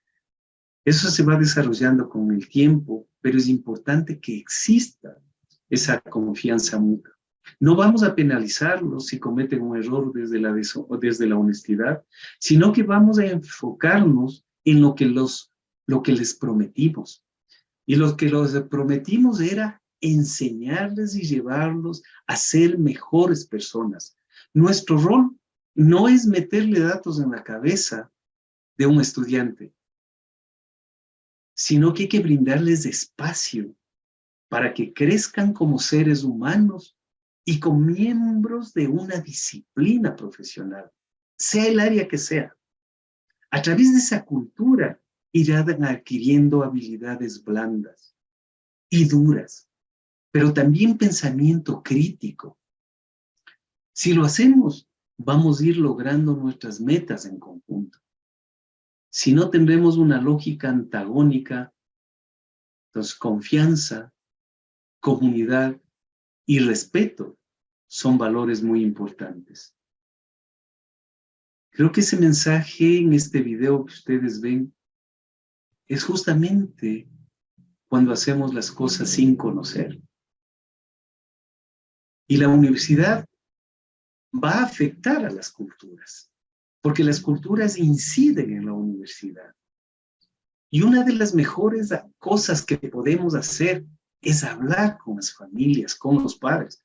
Eso se va desarrollando con el tiempo, pero es importante que exista esa confianza mutua. No vamos a penalizarlos si cometen un error desde la honestidad, sino que vamos a enfocarnos en lo que les prometimos. Y lo que les prometimos era enseñarles y llevarlos a ser mejores personas. Nuestro rol no es meterle datos en la cabeza de un estudiante, sino que hay que brindarles espacio para que crezcan como seres humanos y como miembros de una disciplina profesional, sea el área que sea. A través de esa cultura irán adquiriendo habilidades blandas y duras, pero también pensamiento crítico. Si lo hacemos, vamos a ir logrando nuestras metas en conjunto. Si no tendremos una lógica antagónica, entonces confianza, comunidad y respeto son valores muy importantes. Creo que ese mensaje en este video que ustedes ven es justamente cuando hacemos las cosas sin conocer. Y la universidad va a afectar a las culturas, porque las culturas inciden en la universidad. Y una de las mejores cosas que podemos hacer es hablar con las familias, con los padres.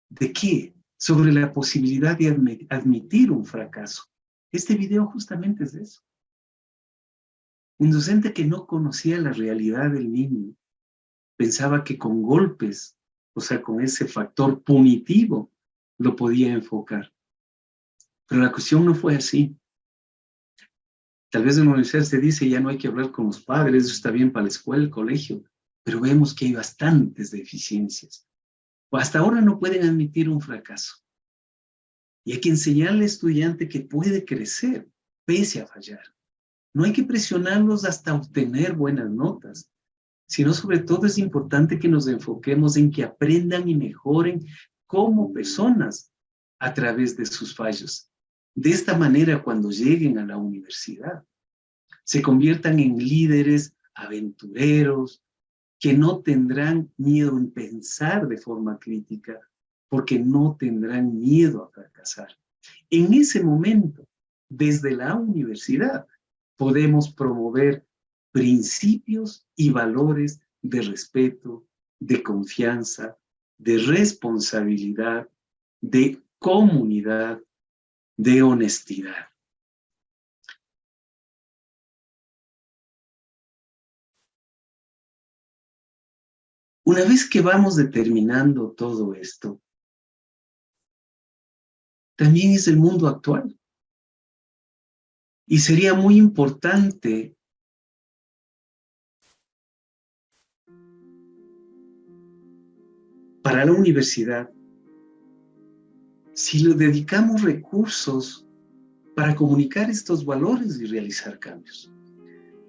¿De qué? Sobre la posibilidad de admitir un fracaso. Este video justamente es de eso. Un docente que no conocía la realidad del niño pensaba que con golpes, o sea, con ese factor punitivo, lo podía enfocar. Pero la cuestión no fue así. Tal vez en la universidad se dice ya no hay que hablar con los padres, eso está bien para la escuela, el colegio, pero vemos que hay bastantes deficiencias. Hasta ahora no pueden admitir un fracaso. Y hay que enseñarle al estudiante que puede crecer pese a fallar. No hay que presionarlos hasta obtener buenas notas, sino sobre todo es importante que nos enfoquemos en que aprendan y mejoren como personas a través de sus fallos. De esta manera, cuando lleguen a la universidad, se conviertan en líderes aventureros, que no tendrán miedo en pensar de forma crítica, porque no tendrán miedo a fracasar. En ese momento, desde la universidad, podemos promover principios y valores de respeto, de confianza, de responsabilidad, de comunidad, de honestidad. Una vez que vamos determinando todo esto, también es el mundo actual. Y sería muy importante para la universidad si le dedicamos recursos para comunicar estos valores y realizar cambios.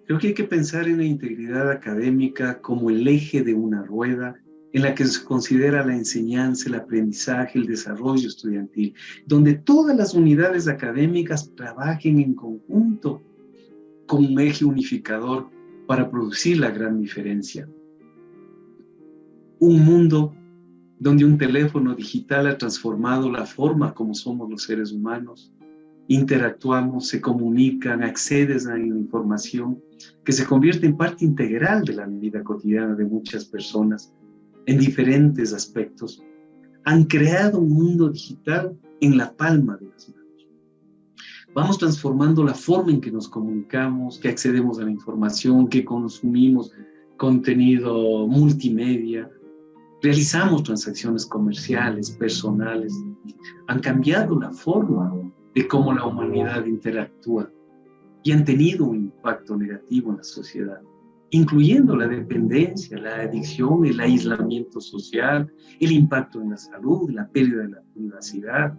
Creo que hay que pensar en la integridad académica como el eje de una rueda en la que se considera la enseñanza, el aprendizaje, el desarrollo estudiantil, donde todas las unidades académicas trabajen en conjunto con un eje unificador para producir la gran diferencia. Un mundo donde un teléfono digital ha transformado la forma como somos los seres humanos, interactuamos, se comunican, acceden a la información, que se convierte en parte integral de la vida cotidiana de muchas personas en diferentes aspectos, han creado un mundo digital en la palma de las manos. Vamos transformando la forma en que nos comunicamos, que accedemos a la información, que consumimos contenido multimedia, realizamos transacciones comerciales, personales, han cambiado la forma de cómo la humanidad interactúa y han tenido un impacto negativo en la sociedad, incluyendo la dependencia, la adicción, el aislamiento social, el impacto en la salud, la pérdida de la privacidad.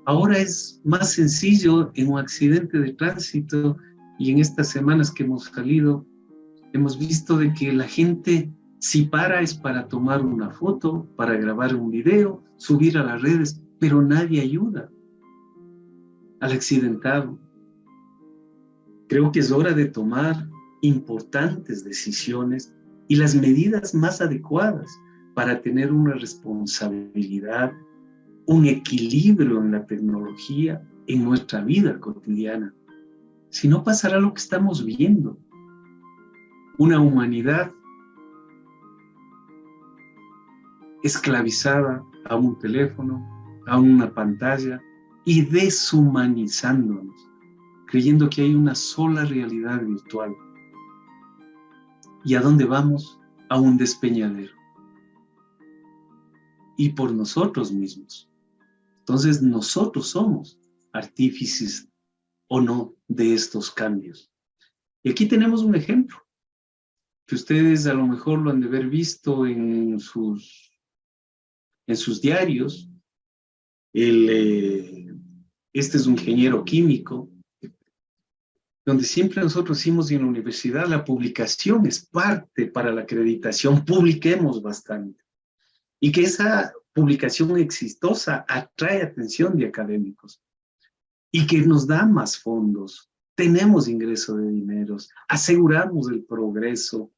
Ahora es más sencillo en un accidente de tránsito y en estas semanas que hemos salido, hemos visto de que la gente si para es para tomar una foto, para grabar un video, subir a las redes, pero nadie ayuda al accidentado. Creo que es hora de tomar importantes decisiones y las medidas más adecuadas para tener una responsabilidad, un equilibrio en la tecnología en nuestra vida cotidiana. Si no, pasará lo que estamos viendo. Una humanidad esclavizada a un teléfono, a una pantalla y deshumanizándonos, creyendo que hay una sola realidad virtual. ¿Y a dónde vamos? A un despeñadero. Y por nosotros mismos. Entonces nosotros somos artífices o no de estos cambios. Y aquí tenemos un ejemplo, que ustedes a lo mejor lo han de haber visto en sus diarios. Este es un ingeniero químico, donde siempre nosotros decimos en la universidad, la publicación es parte para la acreditación, publiquemos bastante. Y que esa publicación exitosa atrae atención de académicos y que nos da más fondos. Tenemos ingreso de dineros, aseguramos el progreso,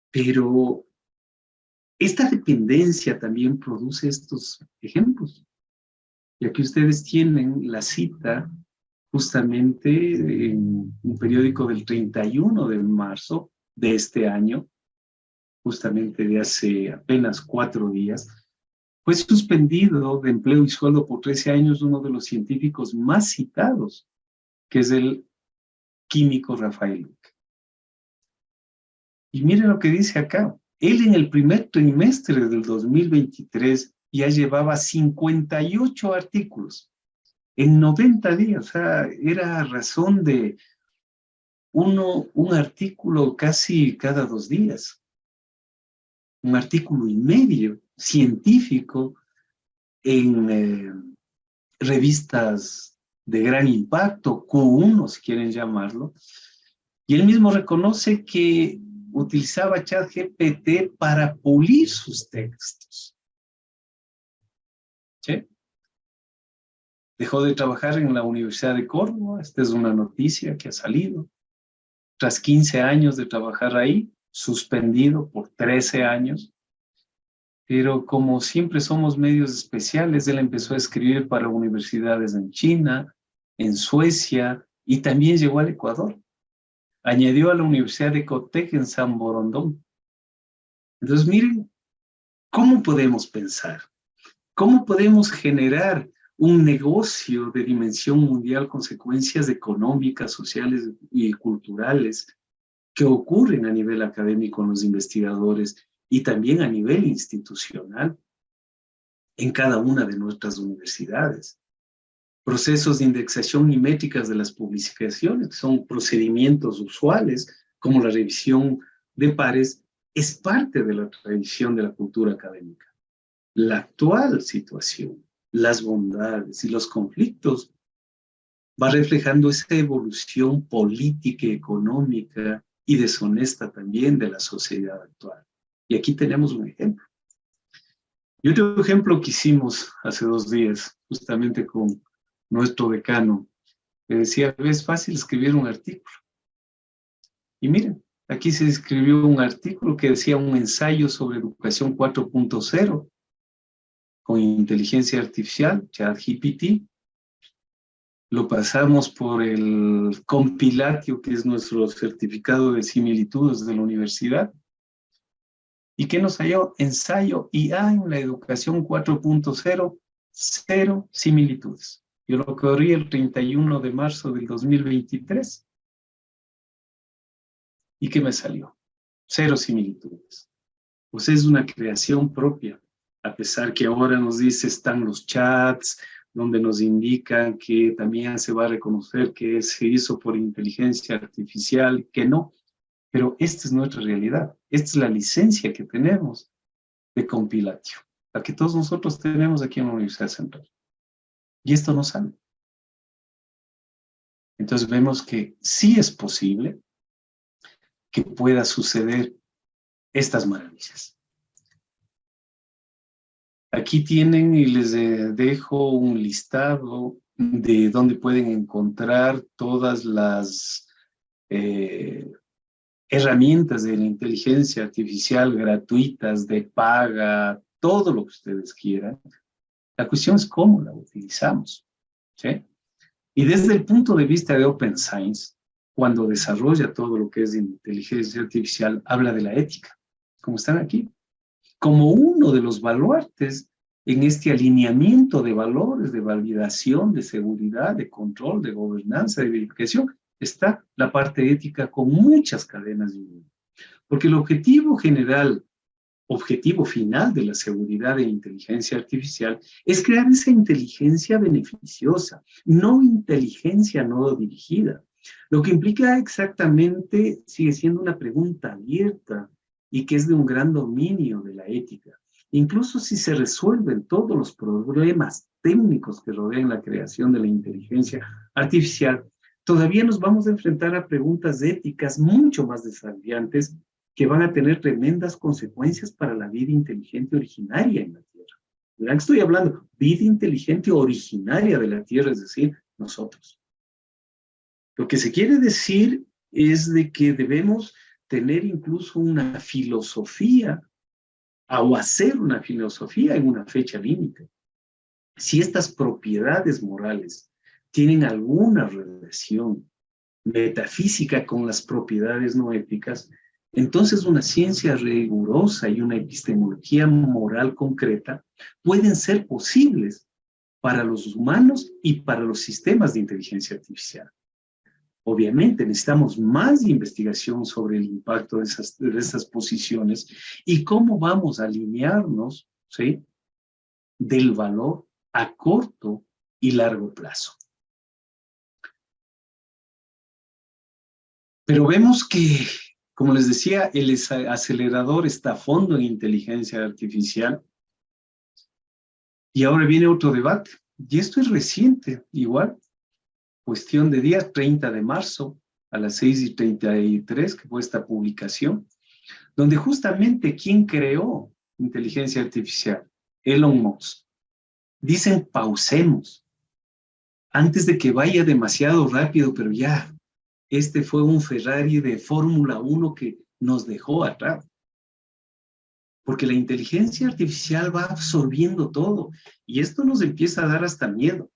pero esta dependencia también produce estos ejemplos. Y aquí ustedes tienen la cita justamente en un periódico del 31 de marzo de este año, justamente de hace apenas 4 días, fue suspendido de empleo y sueldo por 13 años uno de los científicos más citados, que es el químico Rafael Luque. Y miren lo que dice acá. Él en el primer trimestre del 2023 ya llevaba 58 artículos en 90 días. O sea, era a razón de un artículo casi cada 2 días. Un artículo y medio científico en revistas de gran impacto, Q1 si quieren llamarlo, y él mismo reconoce que utilizaba ChatGPT para pulir sus textos. ¿Sí? Dejó de trabajar en la Universidad de Córdoba, esta es una noticia que ha salido. Tras 15 años de trabajar ahí, suspendido por 13 años, pero como siempre somos medios especiales, él empezó a escribir para universidades en China, en Suecia, y también llegó al Ecuador. Añadió a la Universidad de Cotec en San Borondón. Entonces, miren, ¿cómo podemos pensar? ¿Cómo podemos generar un negocio de dimensión mundial, consecuencias económicas, sociales y culturales que ocurren a nivel académico en los investigadores y también a nivel institucional en cada una de nuestras universidades? Procesos de indexación y métricas de las publicaciones, que son procedimientos usuales, como la revisión de pares, es parte de la tradición de la cultura académica. La actual situación, las bondades y los conflictos va reflejando esa evolución política, económica y deshonesta también de la sociedad actual. Y aquí tenemos un ejemplo. Y otro ejemplo que hicimos hace 2 días, justamente con nuestro decano, que decía, es fácil escribir un artículo. Y miren, aquí se escribió un artículo que decía un ensayo sobre educación 4.0 con inteligencia artificial, ChatGPT. Lo pasamos por el compilatio, que es nuestro certificado de similitudes de la universidad. ¿Y qué nos salió? Ensayo IA en la educación 4.0, 0 similitudes. Yo lo corrí el 31 de marzo del 2023. ¿Y qué me salió? 0 similitudes. Pues es una creación propia, a pesar que ahora nos dice están los chats, donde nos indican que también se va a reconocer que se hizo por inteligencia artificial, que no. Pero esta es nuestra realidad. Esta es la licencia que tenemos de compilatio, la que todos nosotros tenemos aquí en la Universidad Central. Y esto no sale. Entonces vemos que sí es posible que pueda suceder estas maravillas. Aquí tienen y les dejo un listado de donde pueden encontrar todas las herramientas de la inteligencia artificial gratuitas, de paga, todo lo que ustedes quieran. La cuestión es cómo la utilizamos, ¿sí? Y desde el punto de vista de Open Science, cuando desarrolla todo lo que es inteligencia artificial, habla de la ética, como están aquí, como uno de los baluartes en este alineamiento de valores, de validación, de seguridad, de control, de gobernanza, de verificación, está la parte ética con muchas cadenas de valor. Porque el objetivo general, objetivo final de la seguridad de inteligencia artificial es crear esa inteligencia beneficiosa, no inteligencia no dirigida. Lo que implica exactamente, sigue siendo una pregunta abierta y que es de un gran dominio de la ética. Incluso si se resuelven todos los problemas técnicos que rodean la creación de la inteligencia artificial, todavía nos vamos a enfrentar a preguntas éticas mucho más desafiantes que van a tener tremendas consecuencias para la vida inteligente originaria en la Tierra. Verán que estoy hablando, vida inteligente originaria de la Tierra, es decir, nosotros. Lo que se quiere decir es de que debemos tener incluso una filosofía o hacer una filosofía en una fecha límite. Si estas propiedades morales tienen alguna relación metafísica con las propiedades no éticas, entonces una ciencia rigurosa y una epistemología moral concreta pueden ser posibles para los humanos y para los sistemas de inteligencia artificial. Obviamente necesitamos más investigación sobre el impacto de esas posiciones y cómo vamos a alinearnos, ¿sí?, del valor a corto y largo plazo. Pero vemos que, como les decía, el acelerador está a fondo en inteligencia artificial. Y ahora viene otro debate. Y esto es reciente, igual. Cuestión de día, 30 de marzo, a las 6:33, que fue esta publicación, donde justamente ¿quién creó inteligencia artificial? Elon Musk. Dicen, pausemos, antes de que vaya demasiado rápido, pero ya, este fue un Ferrari de Fórmula 1 que nos dejó atrás. Porque la inteligencia artificial va absorbiendo todo, y esto nos empieza a dar hasta miedo.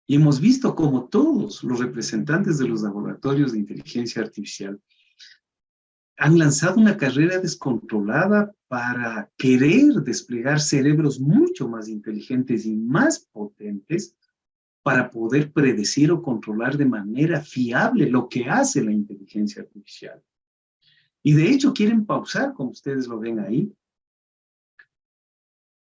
Y hemos visto como todos los representantes de los laboratorios de inteligencia artificial han lanzado una carrera descontrolada para querer desplegar cerebros mucho más inteligentes y más potentes para poder predecir o controlar de manera fiable lo que hace la inteligencia artificial. Y de hecho quieren pausar, como ustedes lo ven ahí,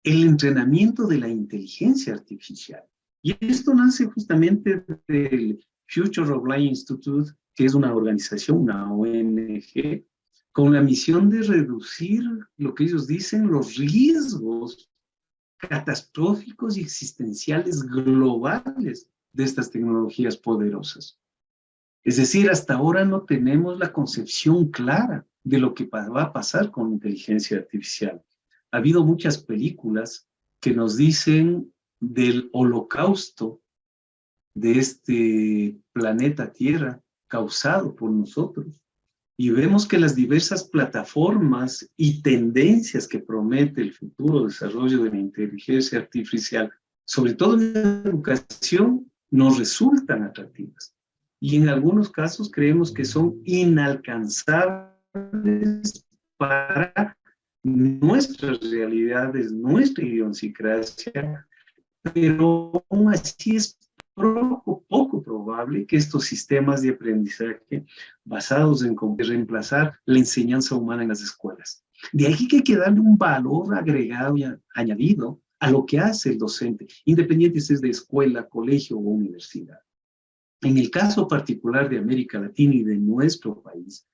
el entrenamiento de la inteligencia artificial. Y esto nace justamente del Future of Life Institute, que es una organización, una ONG, con la misión de reducir lo que ellos dicen, los riesgos catastróficos y existenciales globales de estas tecnologías poderosas. Es decir, hasta ahora no tenemos la concepción clara de lo que va a pasar con inteligencia artificial. Ha habido muchas películas que nos dicen del holocausto de este planeta Tierra causado por nosotros. Y vemos que las diversas plataformas y tendencias que promete el futuro desarrollo de la inteligencia artificial, sobre todo en la educación, nos resultan atractivas. Y en algunos casos creemos que son inalcanzables para nuestras realidades, nuestra idiosincrasia, pero aún así es poco probable que estos sistemas de aprendizaje basados en reemplazar la enseñanza humana en las escuelas. De ahí que hay que darle un valor agregado y añadido a lo que hace el docente, independiente si es de escuela, colegio o universidad. En el caso particular de América Latina y de nuestro país,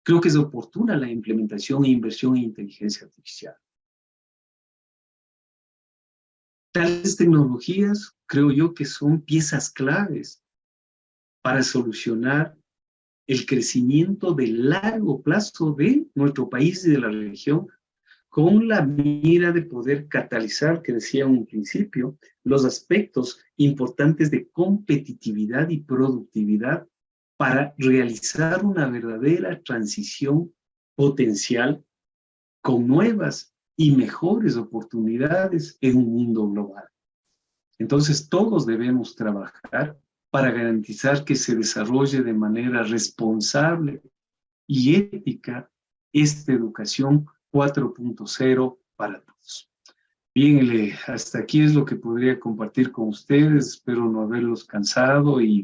creo que es oportuna la implementación e inversión en inteligencia artificial. Tales tecnologías, creo yo, que son piezas claves para solucionar el crecimiento de largo plazo de nuestro país y de la región, con la mira de poder catalizar, que decía en un principio, los aspectos importantes de competitividad y productividad para realizar una verdadera transición potencial con nuevas y mejores oportunidades en un mundo global. Entonces, todos debemos trabajar para garantizar que se desarrolle de manera responsable y ética esta educación 4.0 para todos. Bien, hasta aquí es lo que podría compartir con ustedes. Espero no haberlos cansado y